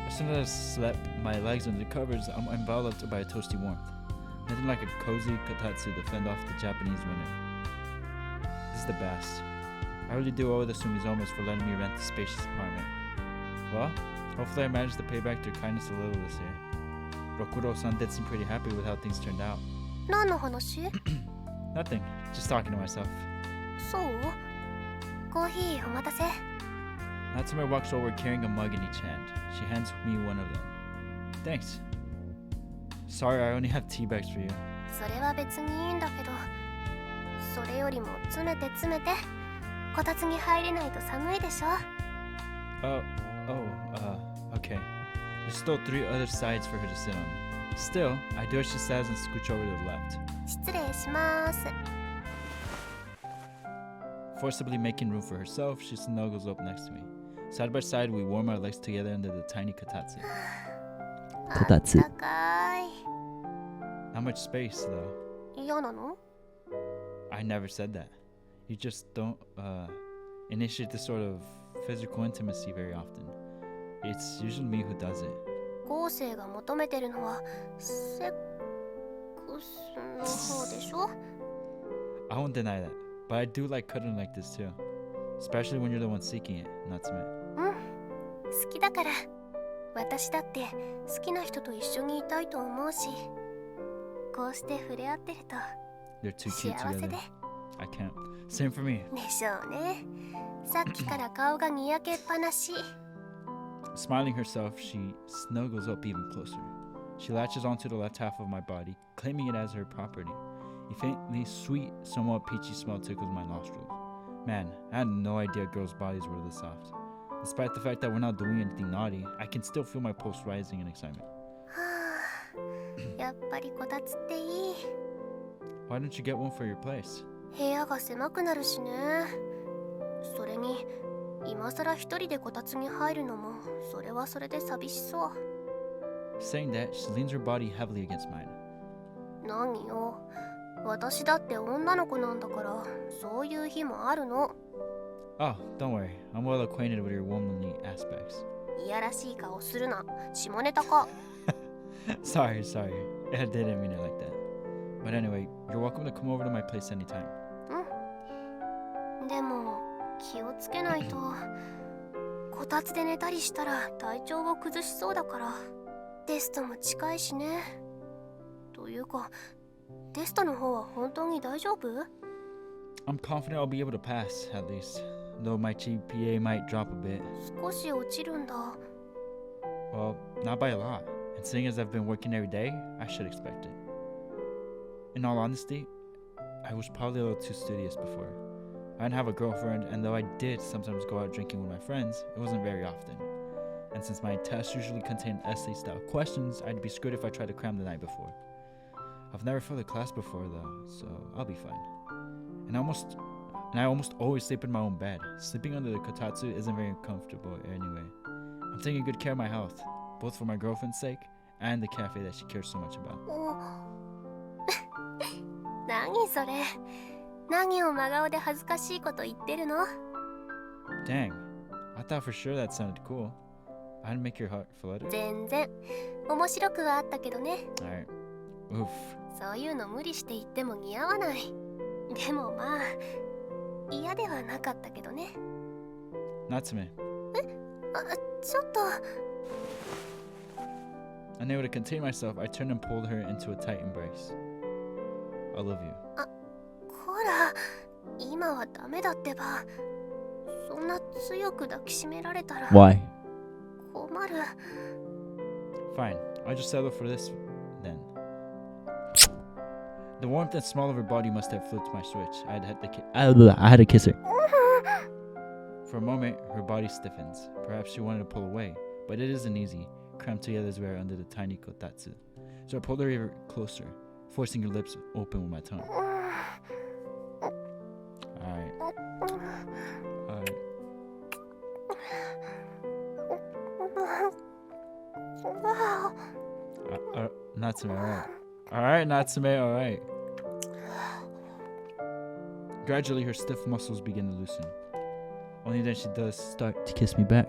As soon as I slip my legs under the covers, I'm enveloped by a toasty warmth. Nothing like a cozy kotatsu to fend off the Japanese winter. This is the best. I really do owe the Sumizomas for letting me rent the spacious apartment. Well, hopefully I managed to pay back their kindness a little this year. Rokuro-san did seem pretty happy with how things turned out. 何の話？ Nothing, just talking to myself. そう？コーヒーお待たせ。 Natsume walks over carrying a mug in each hand. She hands me one of them. Thanks. Sorry, I only have tea bags for you. それは別にいいんだけど、それよりも詰めて詰めて。こたつに入れないと寒いでしょ。 Okay. There's still 3 other sides for her to sit on. Still, I do as she says and scooch over to the left. 失礼します。 Forcibly making room for herself, she snuggles up next to me. Side by side, we warm our legs together under the tiny kotatsu. あったかい。 Not much space, though. 嫌なの？ I never said that. You just don't initiate this sort of physical intimacy very often. It's usually me who does it. 後世が求めてるのはセックスの方でしょ？ I won't deny that, but I do like cuddling like this too. Especially when you're the one seeking it, Natsume. 好きだから。私だって好きな人と一緒にいたいと思うし、こうして触れ合ってると They're too cute 幸せ together. で。 I can't. Same for me. でしょうね。さっきから顔がにやけっぱなし。 Smiling herself, she snuggles up even closer. She latches onto the left half of my body, claiming it as her property. A faintly sweet, somewhat peachy smell tickles my nostrils. Man, I had no idea girls' bodies were this soft. Despite the fact that we're not doing anything naughty, I can still feel my pulse rising in excitement. はあ、やっぱりこたつっていい。 Why don't you get one for your place? 部屋が狭くなるしね。それに今さら一人でこたつに入るのもそれはそれで寂しそう。 Saying that, she leans her body heavily against mine. 何よ、私だって女の子なんだからそういう日もあるの。 Oh, don't worry. I'm well acquainted with your womanly aspects. いやらしい顔するな。下ネタか。Sorry. I didn't mean it like that. But anyway, you're welcome to come over to my place anytime. でも気をつけないとこたつで寝たりしたら体調を崩しそうだから。テストも近いしね。というかテストの方は本当に大丈夫？ I'm confident I'll be able to pass, at least. Though my GPA might drop a bit. 少し落ちるんだ。 Well, not by a lot. And seeing as I've been working every day, I should expect it. In all honesty, I was probably a little too studious before. I didn't have a girlfriend, and though I did sometimes go out drinking with my friends, it wasn't very often. And since my tests usually contain essay-style questions, I'd be screwed if I tried to cram the night before. I've never failed a class before, though, so I'll be fine. And I almost always sleep in my own bed. Sleeping under the kotatsu isn't very comfortable anyway. I'm taking good care of my health, both for my girlfriend's sake and the cafe that she cares so much about. 何それ。何を真顔で恥ずかしいこと言ってるの？ Dang, I thought for sure that sounded cool. I'd make your heart flutter. 全然面白くはあったけどね。 Alright, Oof. そういうの無理して言っても似合わない。でもまあ嫌ではなかったけどね。 Natsume. ちょっと Unable to contain myself, I turned and pulled her into a tight embrace. I love you. ほら、今はダメだってば。そんな強く抱きしめられたら Why? 困る。 Fine. I'll just settle for this then. The warmth and smell of her body must have flipped my switch. I had to kiss her. For a moment, her body stiffens. Perhaps she wanted to pull away, but it isn't easy, cramped together as we are under the tiny kotatsu. So I pulled her ever closer, forcing her lips open with my tongue. Alright. Natsume, alright. Alright, Natsume, alright. Gradually, her stiff muscles begin to loosen. Only then she does start to kiss me back.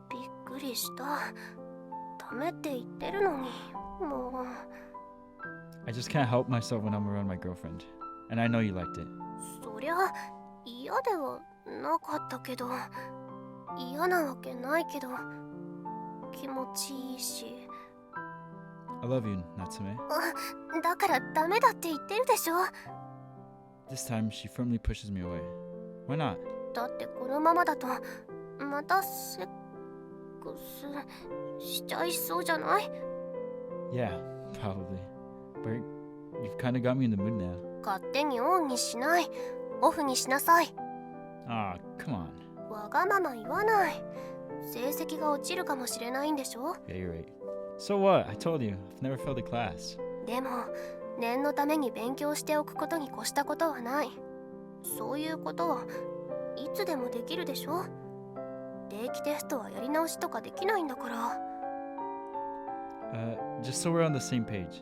びっくりした。ダメって言ってるのに、もう。 I just can't help myself when I'm around my girlfriend. And I know you liked it. そりゃ嫌ではなかったけど、嫌なわけないけど、気持ちいいし。 I love you, Natsume. だからダメだって言ってるでしょ。 This time, she firmly pushes me away. Why not? だってこのままだとまたセックスしちゃいそうじゃない？ Yeah, probably. But you've kind of got me in the mood now. 勝手にオンにしない。オフにしなさい。 Ah, come on. わがまま言わない。成績が落ちるかもしれないんでしょ。 Yeah, you're right. So what? I told you. I've never failed a class. でも念のために勉強しておくことに越したことはない。そういうことはいつでもできるでしょ。定期テストはやり直しとかできないんだから。Just so we're on the same page.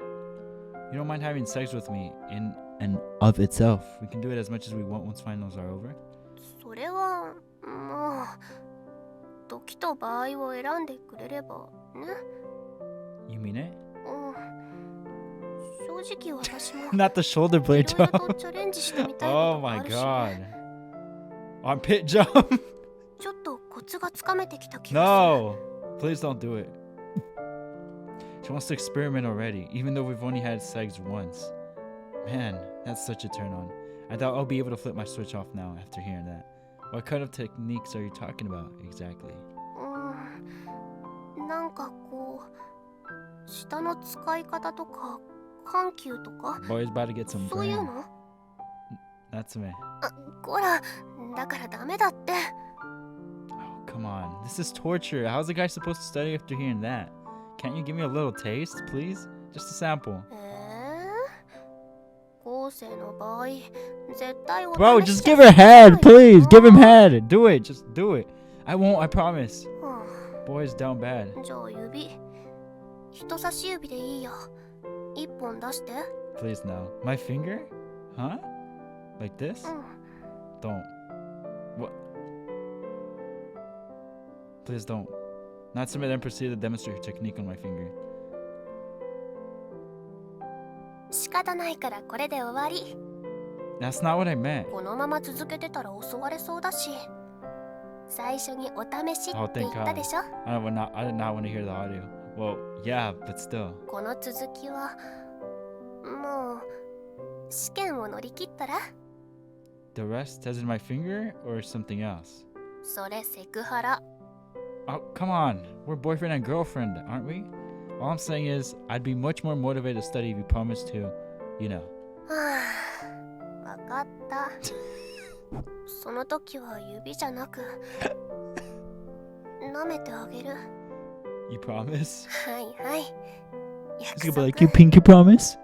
You don't mind having sex with me in and of itself. We can do it as much as we want once finals are over. それはもう時と場合を選んでくれればね。 You mean it? うん。正直私も Not the shoulder blade いろいろ jump. とチャレンジしてみたいこ Oh とがあ my るし god. ね。 Armpit jump? ちょっとコツがつかめてきた気がする。 No. Please don't do it. She wants to experiment already, even though we've only had sex once. Man, that's such a turn on. I thought I'll be able to flip my switch off now after hearing that. What kind of techniques are you talking about exactly? なんかこう舌の使い方とか緩急とか Boy's about to get some そういう brain. の。 Natsume. こらだからダメだって。 Oh, come on. This is torture. How's a guy supposed to study after hearing that? Can't you give me a little taste, please? Just a sample. 後世の場合絶対 Bro, just give her head, please. Give him head. Do it. Just do it. I won't, I promise. Boy's down bad. じゃあ指人差し指でいいよ。一本出して。 Please no. My finger? Huh? Like this? うん。 Don't. What? Please don't. Natsume then proceeded to demonstrate her technique on my finger. 仕方ないからこれで終わり。 That's not what I meant. このまま続けてたら襲われそうだし。最初にお試し Oh, って言 thank ったでしょ。 I did not want to hear the audio. Well, yeah, but still. この続きはもう試験を乗り切ったら。 The rest as in my finger or something else? それセクハラ。 Oh, come on. We're boyfriend and girlfriend, aren't we? All I'm saying is, I'd be much more motivated to study if you promised to, you know. はあ、わかった。その時は指じゃなく舐めてあげる。 You promise? はいはい。 It's 約 gonna be 束。 like, you pinky promise?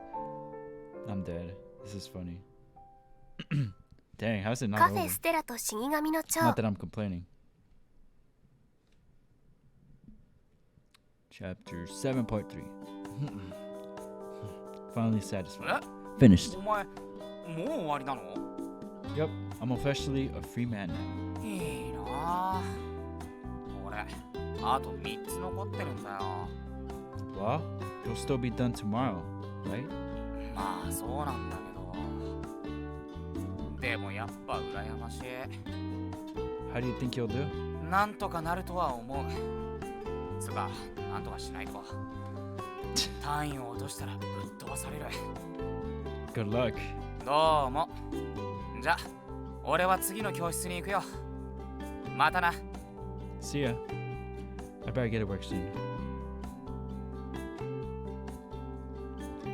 I'm dead. This is funny. Dang, how's it カ not フェ over? ステラと死神の蝶。 Not that I'm complaining. Chapter 7, Part 3. Finally satisfied. Finished. お前もう終わりなの？ Yep, I'm officially a free man now. いいなあ。俺あと3つ残ってるんだよ。 Well, you'll still be done tomorrow, right? まあそうなんだけど、でもやっぱ羨ましい。 How do you think you'll do? なんとかなるとは思う。つか、なんとかしないと。単位を落としたらぶっ飛ばされる。 Good luck. どうも。じゃ、俺は次の教室に行くよ。またな。 See ya. I better get to work soon.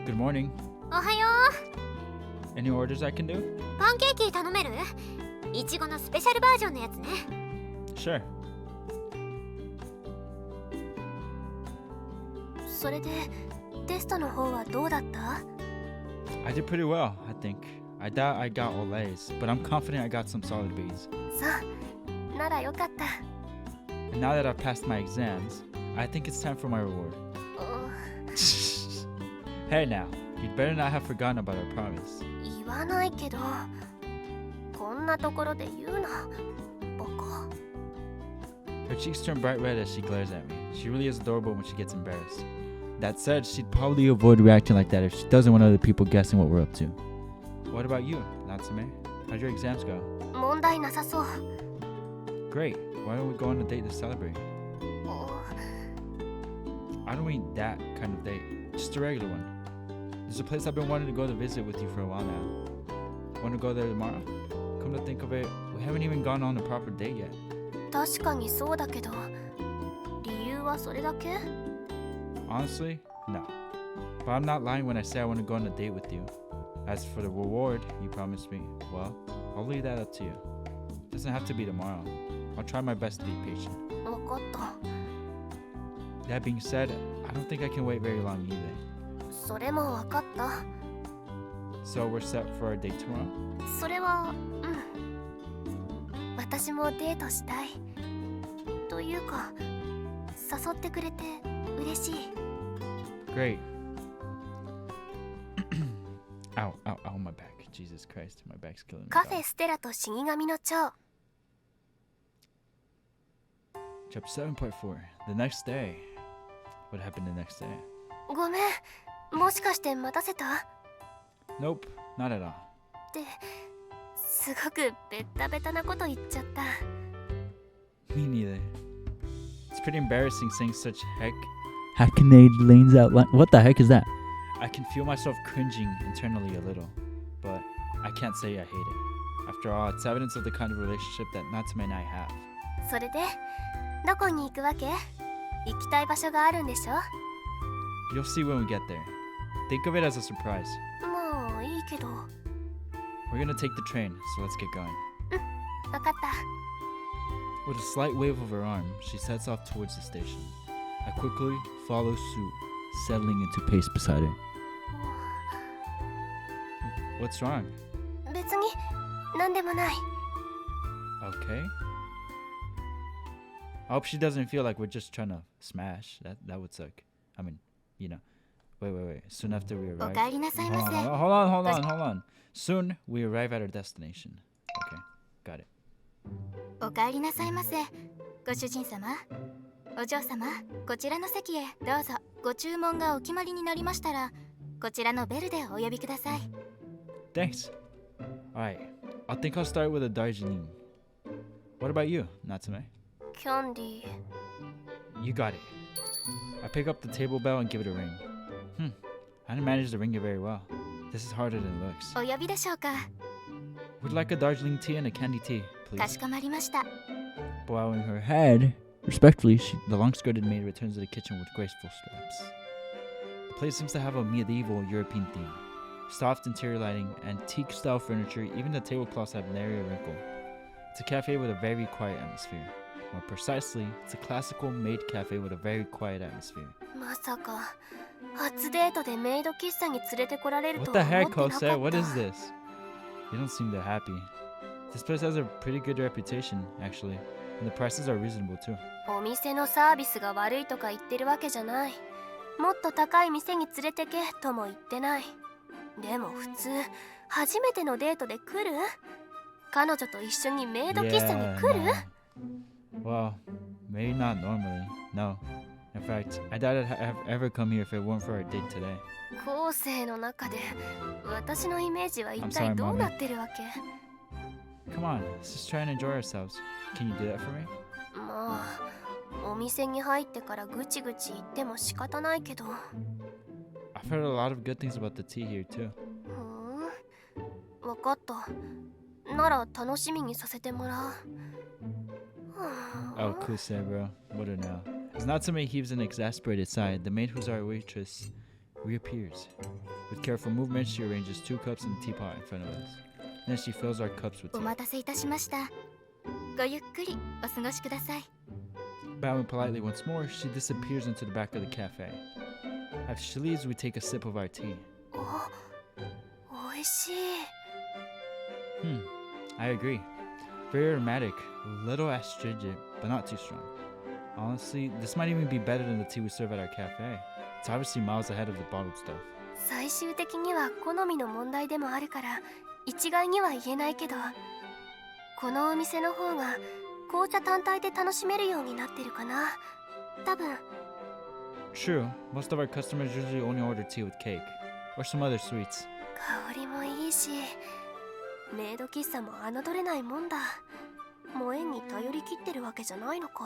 Good morning. おはよ Any orders I can do? う。パンケーキ頼める？いちごのスペシャルバージョンのやつね。Sure. それでテストの方はどうだった？ I did pretty well, I think. I doubt I got all A's, but I'm confident I got some solid B's. そうならよかった。 And now that I've passed my exams, I think it's time for my reward. う Hey now, you'd better not have forgotten about our promise. 言わないけど、こんなところで言うな、ボコ。 Her cheeks turn bright red as she glares at me. She really is adorable when she gets embarrassed. That said, she'd probably avoid reacting like that if she doesn't want other people guessing what we're up to. What about you, Natsume? How'd your exams go? 問題なさそう。 Great. Why don't we go on a date to celebrate? I don't mean that kind of date, just a regular one. There's a place I've been wanting to go to visit with you for a while now. Want to go there tomorrow? Come to think of it, we haven't even gone on a proper date yet. 確かにそうだけど、理由はそれだけ？ Honestly, no. But I'm not lying when I say I want to go on a date with you. As for the reward you promised me, well, I'll leave that up to you. It doesn't have to be tomorrow. I'll try my best to be patient. わかった。 That being said, I don't think I can wait very long either. それもわかった。 So we're set for our date tomorrow? それは、私もデートしたい。というか、誘ってくれて嬉しい。 Great. Ow, ow, ow, my back. Jesus Christ, my back's killing me. カフェステラと死神の蝶。 Chapter 7.4. The next day. What happened the next day? ごめん、もしかして待たせた？ Nope, not at all. すごくベタベタなこと言っちゃった。 Me neither. It's pretty embarrassing saying such hackneyed lanes out loud. What the heck is that? I can feel myself cringing internally a little, but I can't say I hate it. After all, it's evidence of the kind of relationship that Natsume and I have. それで、どこに行くわけ？行きたい場所があるんでしょ？ You'll see when we get there. Think of it as a surprise. もういいけど。 We're gonna take the train, so let's get going. わかった。 With a slight wave of her arm, she sets off towards the station. I quickly follow suit, settling into pace beside her. What's wrong? 別に何でもない。 Okay. I hope she doesn't feel like we're just trying to smash. That would suck. I mean, you know. Wait. Soon after we お arrive. かえりなさいませ。 Hold on. Soon we arrive at our destination. Okay, got it. おかえりなさいませ。ご主人様、お嬢様、こちらの席へどうぞ。ご注文がお決まりになりましたら、こちらのベルでお呼びください。 Thanks. Alright, I think I'll start with a Darjeeling. What about you, Natsume? キャンディー。 You got it. I pick up the table bell and give it a ring. I didn't manage to ring it very well. This is harder than it looks. お呼びでしょうか？ Would like a Darjeeling tea and a candy tea, か please. しこまりました。 Bowing her head, respectfully, the long-skirted maid returns to the kitchen with graceful steps. The place seems to have a medieval European theme. Soft interior lighting, antique-style furniture, even the tablecloths have nary a wrinkle. It's a cafe with a very quiet atmosphere. More precisely, it's a classical maid cafe with a very quiet atmosphere. まさか初デートでメイド喫茶に連れてこられる What と the は heck, 思ってなか Jose? What っ is た。 this? You don't seem that happy. This place has a pretty good reputation, actually, and the prices are reasonable too. お店のサービスが悪いとか言ってるわけじゃない。もっと高い店に連れてけとも言ってない。でも普通初めてのデートで来る？彼女と一緒にメイド喫茶に来る？ no. Well, maybe not normally. No. In fact, I doubt I'd have ever come here if it weren't for our date today. 後世の中で私のイメージは一 I'm 体 sorry, どう mommy. なってるわけ？ Come on, let's just try and enjoy ourselves. Can you do that for me? まあお店に入ってからぐちぐち言っても仕方ないけど。 I've heard a lot of good things about the tea here too. わかった。なら楽しみにさせてもらう。Oh, cool, say, bro. What a now. As Natsume heaves an exasperated sigh, the maid who's our waitress reappears. With careful movements, she arranges 2 cups in the teapot in front of us. Then she fills our cups with お tea. 待たせいたしました。ごゆっくりお過ごしください。 Bowing politely once more, she disappears into the back of the cafe. After she leaves, we take a sip of our tea. おいしい。I agree. Very aromatic, a little astringent, but not too strong. Honestly, this might even be better than the tea we serve at our cafe. It's obviously miles ahead of the bottled stuff. 最終的には好みの問題でもあるから一概には言えないけど、このお店の方が紅茶単体で楽しめるようになってるかな。多分。 True, most of our customers usually only order tea with cake, or some other sweets. 香りもいいし、メイド喫茶も侮れないもんだ。もう縁に頼り切ってるわけじゃないのか。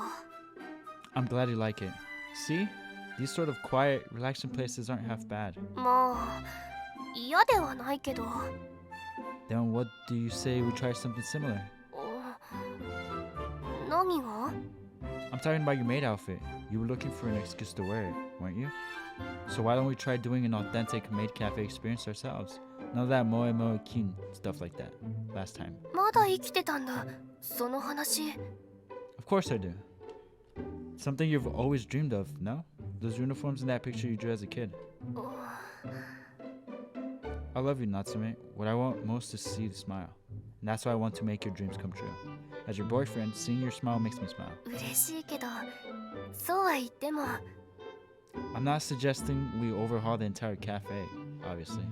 I'm glad you like it. See? These sort of quiet, relaxing places aren't half bad. まあ嫌ではないけど。 Then what do you say we try something similar? 何が？ I'm talking about your maid outfit. You were looking for an excuse to wear it, weren't you? So why don't we try doing an authentic maid cafe experience ourselves? None of that moe moe kin stuff like that last time. まだ生きてたんだ。その話。 Of course I do. Something you've always dreamed of, no? Those uniforms in that picture you drew as a kid. I love you, Natsume. What I want most is to see you smile. And that's why I want to make your dreams come true. As your boyfriend, seeing your smile makes me smile. 嬉しいけど、そうは言っても。 I'm not suggesting we overhaul the entire cafe, obviously.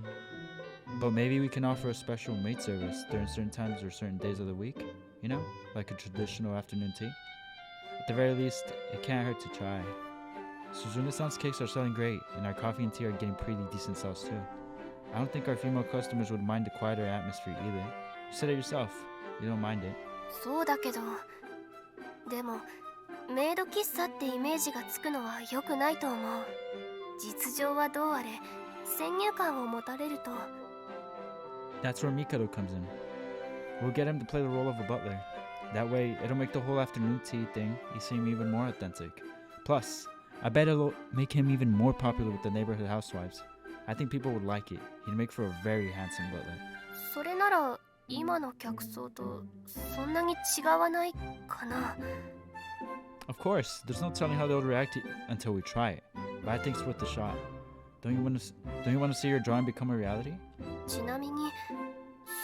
But maybe we can offer a special maid service during certain times or certain days of the week, you know? Like a traditional afternoon tea. At the very least, it can't hurt to try. Suzune-san's cakes are selling great, and our coffee and tea are getting pretty decent sales too. I don't think our female customers would mind the quieter atmosphere either. You said it yourself. You don't mind it. そうだけど、でもメイド喫茶ってイメージがつくのは良くないと思う。実情はどうあれ、先入観を持たれると。 That's where Mikado comes in. We'll get him to play the role of a butler. That way, it'll make the whole afternoon tea thing seem even more authentic. Plus, I bet it'll make him even more popular with the neighborhood housewives. I think people would like it. He'd make for a very handsome butler. それなら今の客層とそんなに違わないかな。 Of course, there's no telling how they'll react until we try it. But I think it's worth a shot. Don't you want to see your drawing become a reality? ちなみに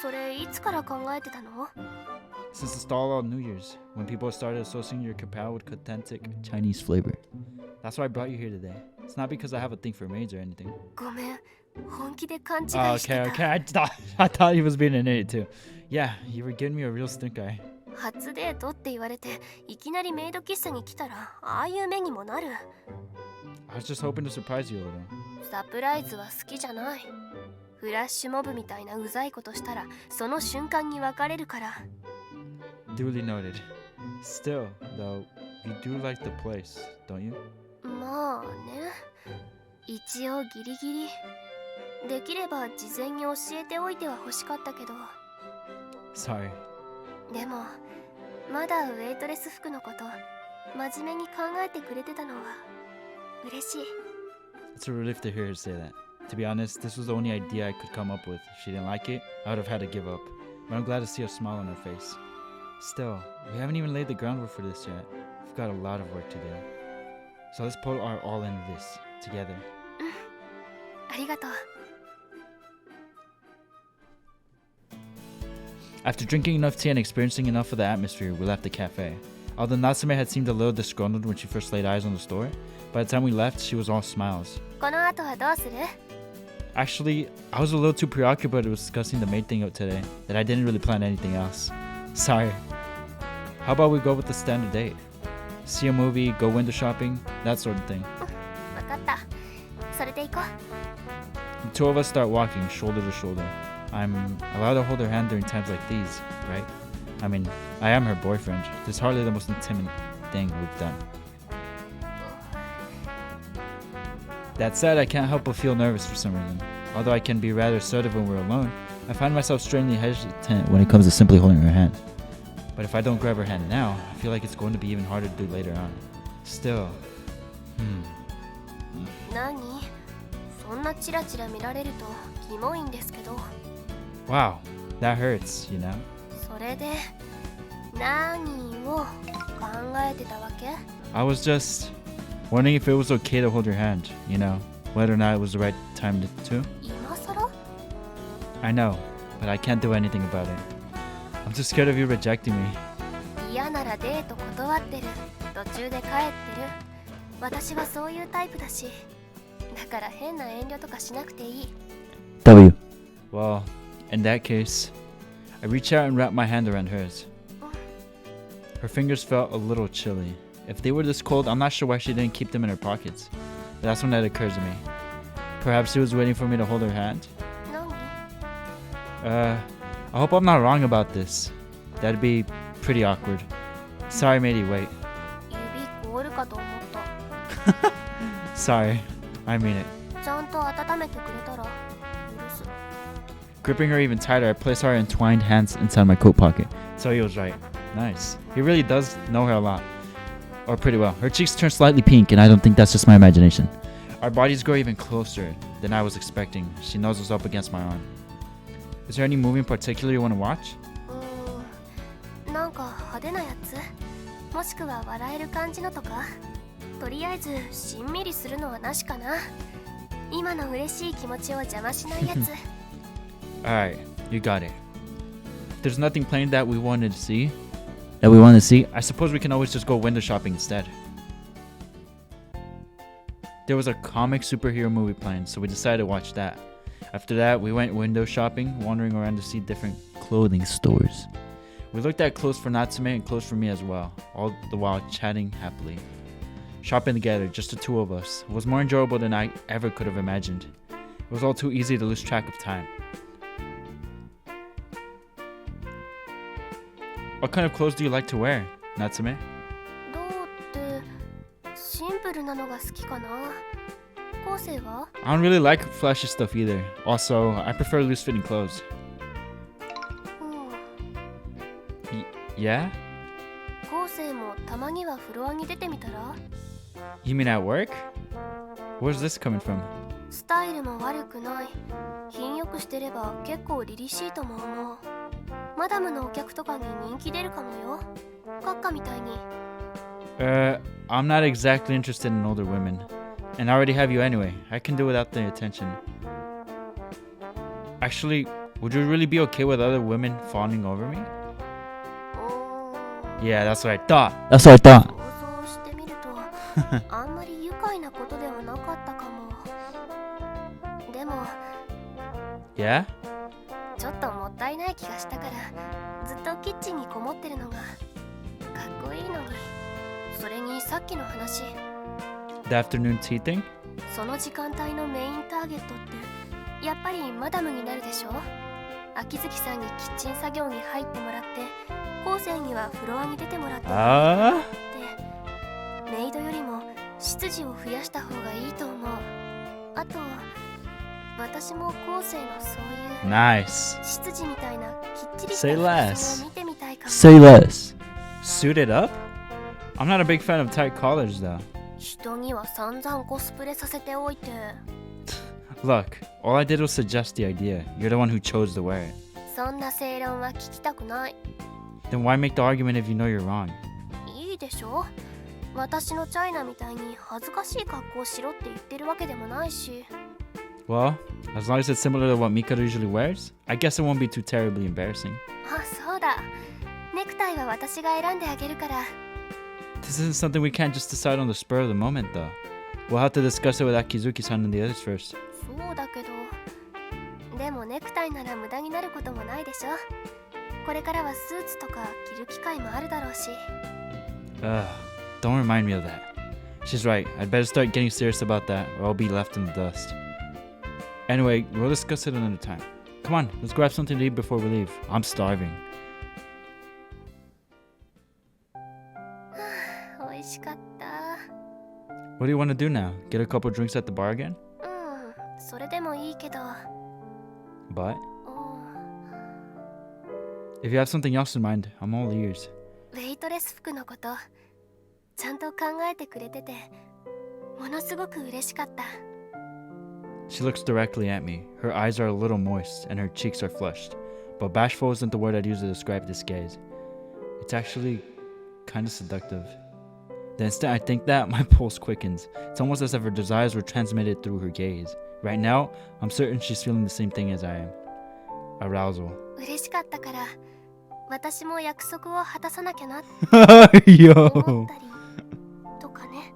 それいつから考えてたの？ Since the stall on New Year's, when people started associating your kapow with authentic Chinese flavor. That's why I brought you here today. It's not because I have a thing for maids or anything. ごめん、本気で勘違いしてた。 Okay. I thought he was being an idiot too. Yeah, you were giving me a real stink eye. 初デートって言われていきなりメイド喫茶に来たらああいう目にもなる。 I was just hoping to surprise you a little. サプライズは好きじゃない。フラッシュモブみたいなうざいことしたらその瞬間に別れるから。 Duly noted. Still, though, you do like the place, don't you? まあね。一応ギリギリ。できれば事前に教えておいては欲しかったけど。 Sorry. でもまだウェイトレス服のこと真面目に考えてくれてたのは嬉しい。 It's a relief to hear her say that. To be honest, this was the only idea I could come up with. If she didn't like it, I would have had to give up. But I'm glad to see a smile on her face. Still, we haven't even laid the groundwork for this yet. We've got a lot of work to do. So let's put our all into this, together. ありがとう。 After drinking enough tea and experiencing enough of the atmosphere, we left the cafe. Although Natsume had seemed a little disgruntled when she first laid eyes on the store, by the time we left, she was all smiles. この後はどうする？ Actually, I was a little too preoccupied with discussing the maid thing out today that I didn't really plan anything else. Sorry. How about we go with the standard date? See a movie, go window shopping, that sort of thing. わかった。それで行こう。 The two of us start walking shoulder to shoulder. I'm allowed to hold her hand during times like these, right? I mean, I am her boyfriend. This is hardly the most intimate thing we've done. That said, I can't help but feel nervous for some reason. Although I can be rather assertive when we're alone, I find myself strangely hesitant when it comes to simply holding her hand. But if I don't grab her hand now, I feel like it's going to be even harder to do later on. Still, 何？そんなチラチラ見られるとキモいんですけど。 wow, that hurts, you know? それで何を考えてたわけ？ I was just wondering if it was okay to hold your hand, you know, whether or not it was the right time to. 今更？ I know, but I can't do anything about it. I'm just scared of you rejecting me. 嫌ならデート断ってる。途中で帰ってる。私はそういうタイプだし。だから変な遠慮とかしなくていい。W. Well, in that case, I reach out and wrap my hand around hers. Her fingers felt a little chilly. If they were this cold, I'm not sure why she didn't keep them in her pockets. But that's when that occurs to me. Perhaps she was waiting for me to hold her hand? 何？ I hope I'm not wrong about this. That'd be pretty awkward. Sorry I made you wait. 指凍るかと思った。 Sorry, I mean it. ちゃんと温めてくれたら許す。 Gripping her even tighter, I place our entwined hands inside my coat pocket. So he was right. Nice. He really does know her a lot. Or pretty well. Her cheeks turn slightly pink, and I don't think that's just my imagination. Our bodies grow even closer than I was expecting. She nuzzles up against my arm. Is there any movie in particular you want to watch? なんか派手なやつ？もしくは笑える感じのとか？とりあえずしんみりするのはなしかな。今の嬉しい気持ちを邪魔しないやつ。Alright, you got it. If there's nothing playing that we want to see, I suppose we can always just go window shopping instead. There was a comic superhero movie playing, so we decided to watch that. After that, we went window shopping, wandering around to see different clothing stores. We looked at clothes for Natsume and clothes for me as well, all the while chatting happily. Shopping together, just the two of us, was more enjoyable than I ever could have imagined. It was all too easy to lose track of time. What kind of clothes do you like to wear, Natsume? どうってシンプルなのが好きかな。昴生は？ I don't really like flashy stuff either. Also, I prefer loose-fitting clothes. Yeah? 昴生もたまにはフロアに出てみたら？ You mean at work? Where's this coming from? スタイルも悪くない。品よくしてれば結構凛々しいとも思う。マダムのお客とかに人気出るかもよ。閣下みたいに。I'm not exactly interested in older women. And I already have you anyway. I can do without the attention. Actually, would you really be okay with other women fawning over me? Yeah, that's what I thought. 想像してみるとあんまり愉快なことではなかったかも。でも Yeah? ちょっともったいない気がしたからずっとキッチンにこもってるのがかっこいいのに。それにさっきの話、 The afternoon tea thing? その時間帯のメインターゲットってやっぱりマダムになるでしょ。秋月さんにキッチン作業に入ってもらって昴生にはフロアに出てもらってでメイドよりも執事を増やした方がいいと思う。あと私も昴生のそういう Nice. 執事みたいなきっちりした Say 服 less. 装を見てみたいかも。 Say less. Suited up? I'm not a big fan of tight collars though. 人には散々コスプレさせておいて。 Look, all I did was suggest the idea. You're the one who chose to wear it. そんな正論は聞きたくない。 Then why make the argument if you know you're wrong? いいでしょ。私のチャイナみたいに恥ずかしい格好をしろって言ってるわけでもないし。 Well, as long as it's similar to what Mikado usually wears, I guess it won't be too terribly embarrassing. あ、そうだ。ネクタイは私が選んであげるから。 This isn't something we can't just decide on the spur of the moment though. We'll have to discuss it with Akizuki-san and the others first. そうだけど。でもネクタイなら無駄になることもないでしょ。これからはスーツとか着る機会もあるだろうし。Don't remind me of that. She's right. I'd better start getting serious about that, or I'll be left in the dust. Anyway, we'll discuss it another time. Come on, let's grab something to eat before we leave. I'm starving. 美味しかった。What do you want to do now? Get a couple drinks at the bar again? それでもいいけど。But if you have something else in mind, I'm all ears. ウェイトレス服のこと、ちゃんと考えてくれてて、ものすごく嬉しかった。She looks directly at me. Her eyes are a little moist and her cheeks are flushed. But bashful isn't the word I'd use to describe this gaze. It's actually kind of seductive. The instant I think that, my pulse quickens. It's almost as if her desires were transmitted through her gaze. Right now, I'm certain she's feeling the same thing as I am. Arousal. 嬉しかったから、私も約束を果たさなきゃなって思 Yo! ったりとかね。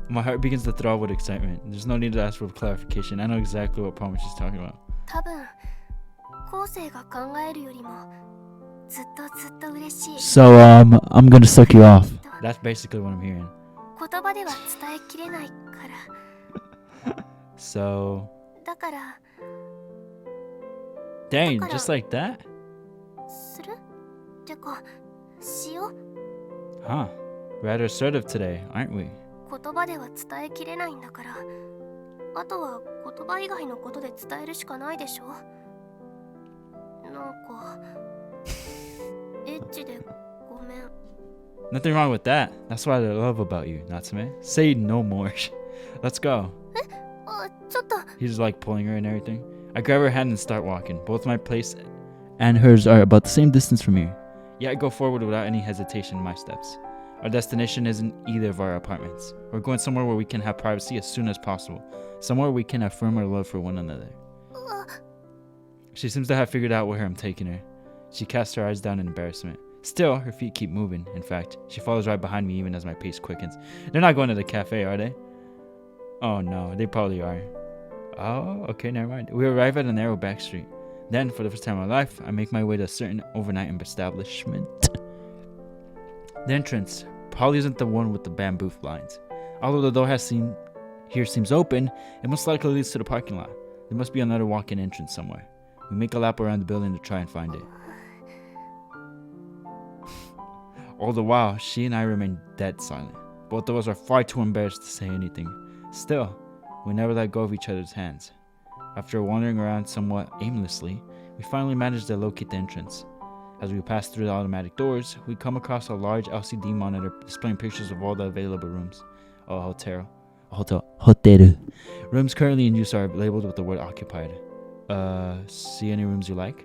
My heart begins to throb with excitement. There's no need to ask for clarification. I know exactly what promise she's talking about. 多分、後世が考えるよりもずっと嬉しい。So, I'm gonna suck you off. That's basically what I'm hearing. 言葉では伝えきれないから。So... だから。Dang, just like that? する？てか、しよう。Huh. Rather assertive today, aren't we? 言葉では伝えきれないんだから、あとは言葉以外のことで伝えるしかないでしょ。なんか、エッチでごめん。Nothing wrong with that. That's what I love about you, Natsume. Say no more. Let's go. ちょっと。 He's like pulling her and everything. I grab her hand and start walking. Both my place and hers are about the same distance from here. Yet I go forward without any hesitation in my steps. Our destination isn't either of our apartments. We're going somewhere where we can have privacy as soon as possible. Somewhere we can affirm our love for one another. She seems to have figured out where I'm taking her. She casts her eyes down in embarrassment. Still, her feet keep moving. In fact, she follows right behind me even as my pace quickens. They're not going to the cafe, are they? Oh no, they probably are. Oh, okay, never mind. We arrive at a narrow back street. Then, for the first time in my life, I make my way to a certain overnight establishment. The entrance probably isn't the one with the bamboo blinds. Although the door here seems open, it most likely leads to the parking lot. There must be another walk-in entrance somewhere. We make a lap around the building to try and find it. All the while, she and I remain dead silent. Both of us are far too embarrassed to say anything. Still, we never let go of each other's hands. After wandering around somewhat aimlessly, we finally manage to locate the entrance. As we pass through the automatic doors, we come across a large LCD monitor displaying pictures of all the available rooms. Hotel. Rooms currently in use are labeled with the word occupied. See any rooms you like?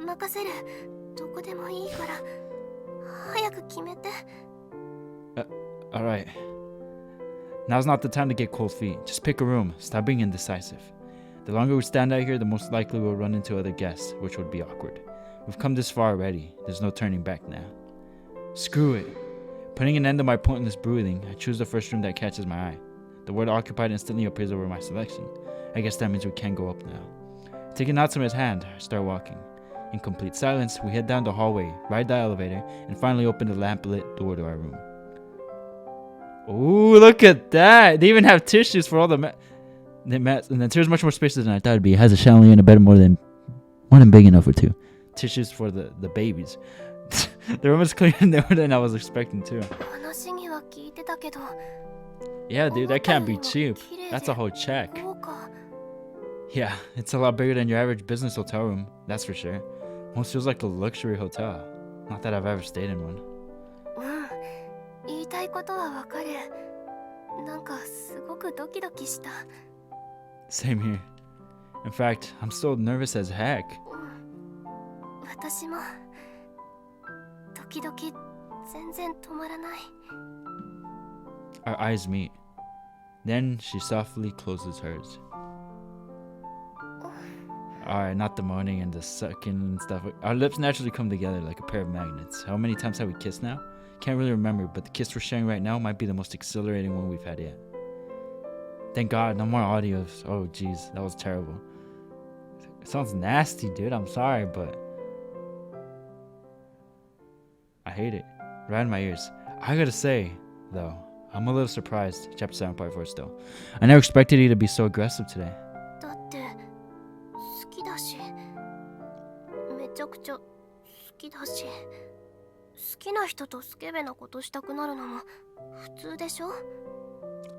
任せる。どこでもいいから。早く決めて。Alright. Now's not the time to get cold feet. Just pick a room. Stop being indecisive. The longer we stand out here, the most likely we'll run into other guests, which would be awkward. We've come this far already. There's no turning back now. Screw it. Putting an end to my pointless brooding, I choose the first room that catches my eye. The word occupied instantly appears over my selection. I guess that means we can go up now. Taking Natsume's hand, I start walking. In complete silence, we head down the hallway, ride the elevator, and finally open the lamp-lit door to our room. Ooh, look at that! They even have tissues for all the mats. And there's much more space than I thought it'd be. It has a chandelier and a bed more than big enough for two. Tissues for the babies. The room is cleaner than I was expecting too. Yeah, dude, that can't be cheap. That's a whole check. Yeah, it's a lot bigger than your average business hotel room, that's for sure. Almost feels like a luxury hotel. Not that I've ever stayed in one. Same here. In fact, I'm still nervous as heck. Our eyes meet. Then she softly closes hers. Alright, not the moaning and the sucking and stuff. Our lips naturally come together like a pair of magnets. How many times have we kissed now? Can't really remember, but the kiss we're sharing right now might be the most exhilarating one we've had yet. Thank God, no more audios. Oh jeez, that was terrible. It sounds nasty, dude. I'm sorry, but I hate it. Right in my ears. I gotta say, though, I'm a little surprised. Chapter 7, part 4 still. I never expected you to be so aggressive today. だって好きだし、めちゃくちゃ好きだし、好きな人とスケベなことしたくなるのも普通でしょ？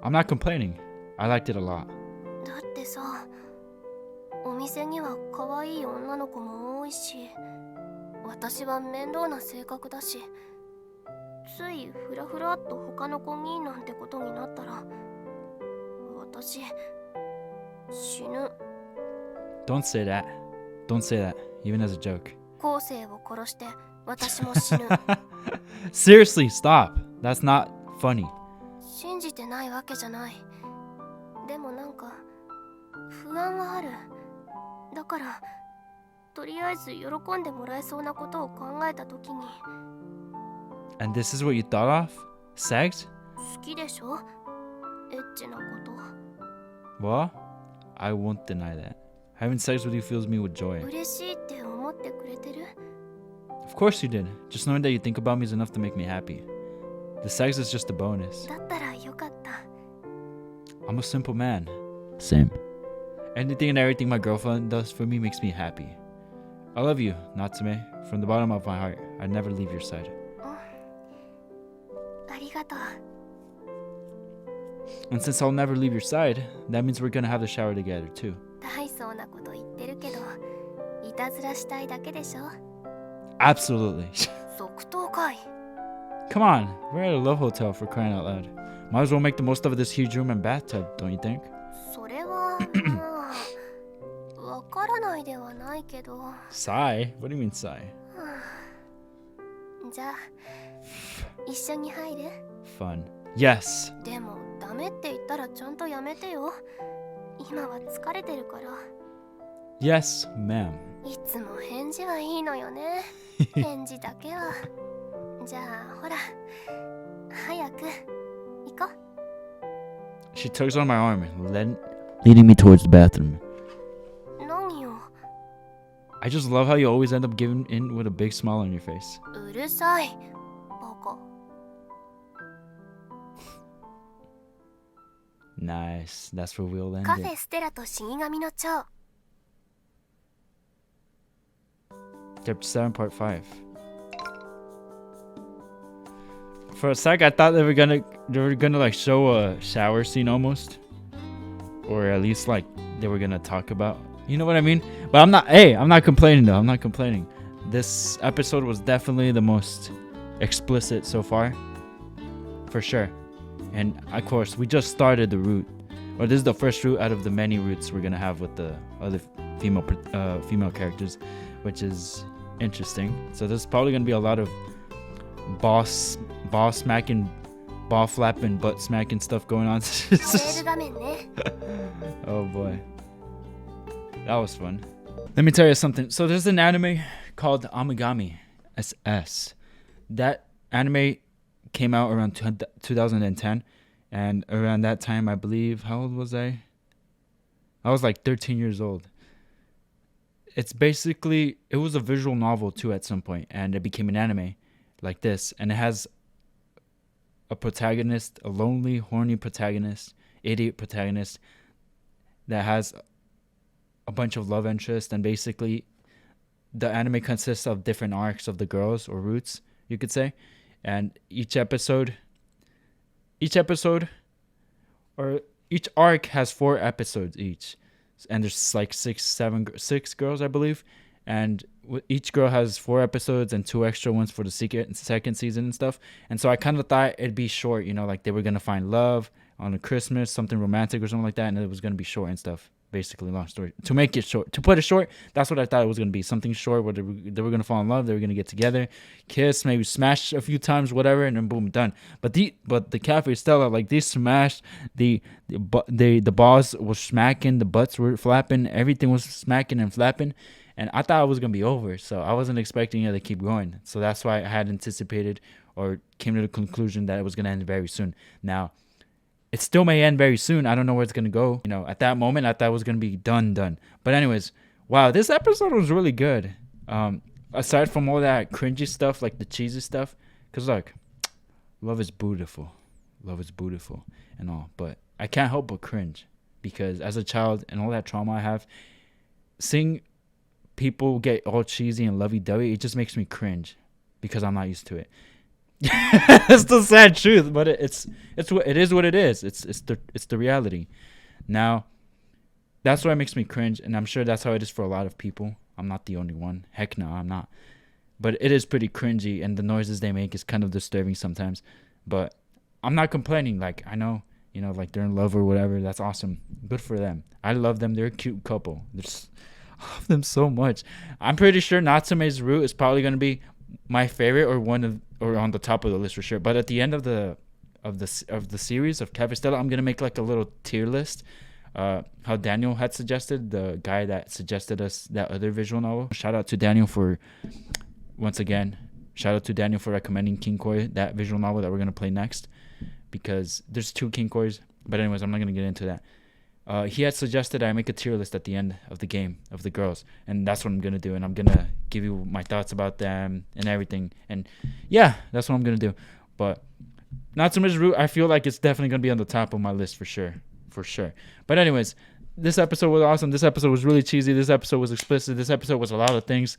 I'm not complaining. I liked it a lot. だってさ、お店には可愛い女の子も多いし、私は面倒な性格だし、ついフラフラっと他の子になんてことになったら、私死ぬ。 Don't say that. Don't say that, even as a joke. 後世を殺して私も死ぬ。Seriously, stop. That's not funny. 信じてないわけじゃない。でもなんか不安はある。だからとりあえず喜んでもらえそうなことを考えたときに。 And this is what you thought of? Sex? 好きでしょ？エッチなこと。 Well, I won't deny that. Having sex with you fills me with joy. 嬉しいって思ってくれてる？ Of course you did. Just knowing that you think about me is enough to make me happy. The sex is just a bonus. だったらよかった。 I'm a simple man. Same. Anything and everything my girlfriend does for me makes me happy. I love you, Natsume. From the bottom of my heart, I'd never leave your side. ありがとう。 And since I'll never leave your side, that means we're gonna have the shower together too. 大層なこと言ってるけど、いたずらしたいだけでしょ？ Absolutely. 即答かい。 Come on, we're at a love hotel for crying out loud. Might as well make the most of this huge room and bathtub, don't you think? それはまあわからないではないけど。 Sigh? What do you mean sigh? じゃあ一緒に入る？ Fun. Yes. でもダメって言ったらちゃんとやめてよ。今は疲れてるから。 Yes, ma'am. いつも返事はいいのよね。返事だけは。じゃあほら、早く行こう。 She tugs on my arm, leading me towards the bathroom. 何よ。 I just love how you always end up giving in with a big smile on your face. うるさい。バカ。 Nice. That's where we'll end カフェ it. ステラと死神の蝶。 Chapter 7, Part 5. For a sec, I thought they were gonna like show a shower scene almost, or at least like they were gonna talk about. You know what I mean? But I'm not. Hey, I'm not complaining though. I'm not complaining. This episode was definitely the most explicit so far, for sure. And of course, we just started the route, or this is the first route out of the many routes we're gonna have with the other female characters, which is interesting. So there's probably gonna be a lot of ball smacking, ball flapping, butt smacking stuff going on. メール画面ね。 Oh boy, that was fun. Let me tell you something. So there's an anime called Amigami SS. That anime came out around 2010, and around that time, I believe, how old was I? I was like 13 years old. It's basically, it was a visual novel too at some point, and it became an anime like this, and it has a protagonist, a lonely, horny protagonist, idiot protagonist that has a bunch of love interests, and basically the anime consists of different arcs of the girls, or routes, you could say. And each episode, or each arc has 4 episodes each. And there's like 6 girls, I believe. And each girl has 4 episodes and 2 extra ones for the second season and stuff. And so I kind of thought it'd be short, you know, like they were going to find love on a Christmas, something romantic or something like that. And it was going to be short and stuff. Basically, long story. To make it short, to put it short, that's what I thought it was going to be. Something short where they were going to fall in love. They were going to get together, kiss, maybe smash a few times, whatever, and then boom, done. But the Cafe Stella, like they smashed, the balls were smacking, the butts were flapping, everything was smacking and flapping. And I thought it was going to be over. So I wasn't expecting it to keep going. So that's why I had anticipated or came to the conclusion that it was going to end very soon. Now, it still may end very soon. I don't know where it's going to go. You know, at that moment, I thought it was going to be done. But anyways, wow, this episode was really good. Aside from all that cringy stuff, like the cheesy stuff, because like, love is beautiful and all, but I can't help but cringe because as a child and all that trauma I have, seeing people get all cheesy and lovey-dovey, it just makes me cringe because I'm not used to it. It's the sad truth, but it is what it is. It's the reality. Now, that's why it makes me cringe, and I'm sure that's how it is for a lot of people. I'm not the only one. Heck no, I'm not. But it is pretty cringy, and the noises they make is kind of disturbing sometimes. But I'm not complaining. Like, I know, like they're in love or whatever. That's awesome. Good for them. I love them. They're a cute couple. I love them so much. I'm pretty sure Natsume's route is probably going to be my favorite or on the top of the list for sure. But at the end of the series of Cafe Stella, I'm going to make like a little tier list. How Daniel had suggested, the guy that suggested us that other visual novel. Shout out to Daniel for recommending Kinkoi, that visual novel that we're going to play next, because there's 2 Kinkois. But anyways, I'm not going to get into that. He had suggested I make a tier list at the end of the game of the girls, and that's what I'm going to do, and I'm going to give you my thoughts about them and everything, and yeah, that's what I'm going to do. But Natsume's route, I feel like it's definitely going to be on the top of my list for sure. But anyways, this episode was awesome. This episode was really cheesy. This episode was explicit. This episode was a lot of things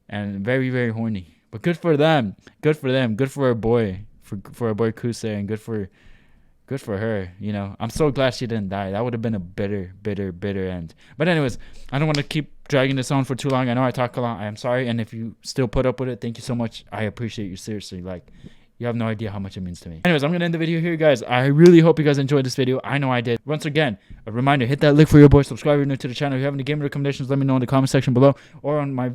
and very, very horny. But good for them. Good for our boy, for our boy Kusei, and good for her. I'm so glad she didn't die. That would have been a bitter end. But anyways, I don't want to keep dragging this on for too long. I know I talk a lot. I am sorry, and if you still put up with it, thank you so much. I appreciate you seriously. Like, you have no idea how much it means to me. Anyways, I'm going to end the video here, guys. I really hope you guys enjoyed this video. I know I did. Once again, a reminder, hit that link for your boy. Subscribe if you're new to the channel. If you have any game recommendations, let me know in the comment section below or on my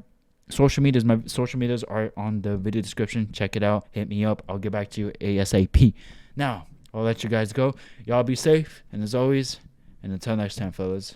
social medias. My social medias are on the video description. Check it out. Hit me up. I'll get back to you ASAP. Now, I'll let you guys go. Y'all be safe. And as always, and until next time, fellas.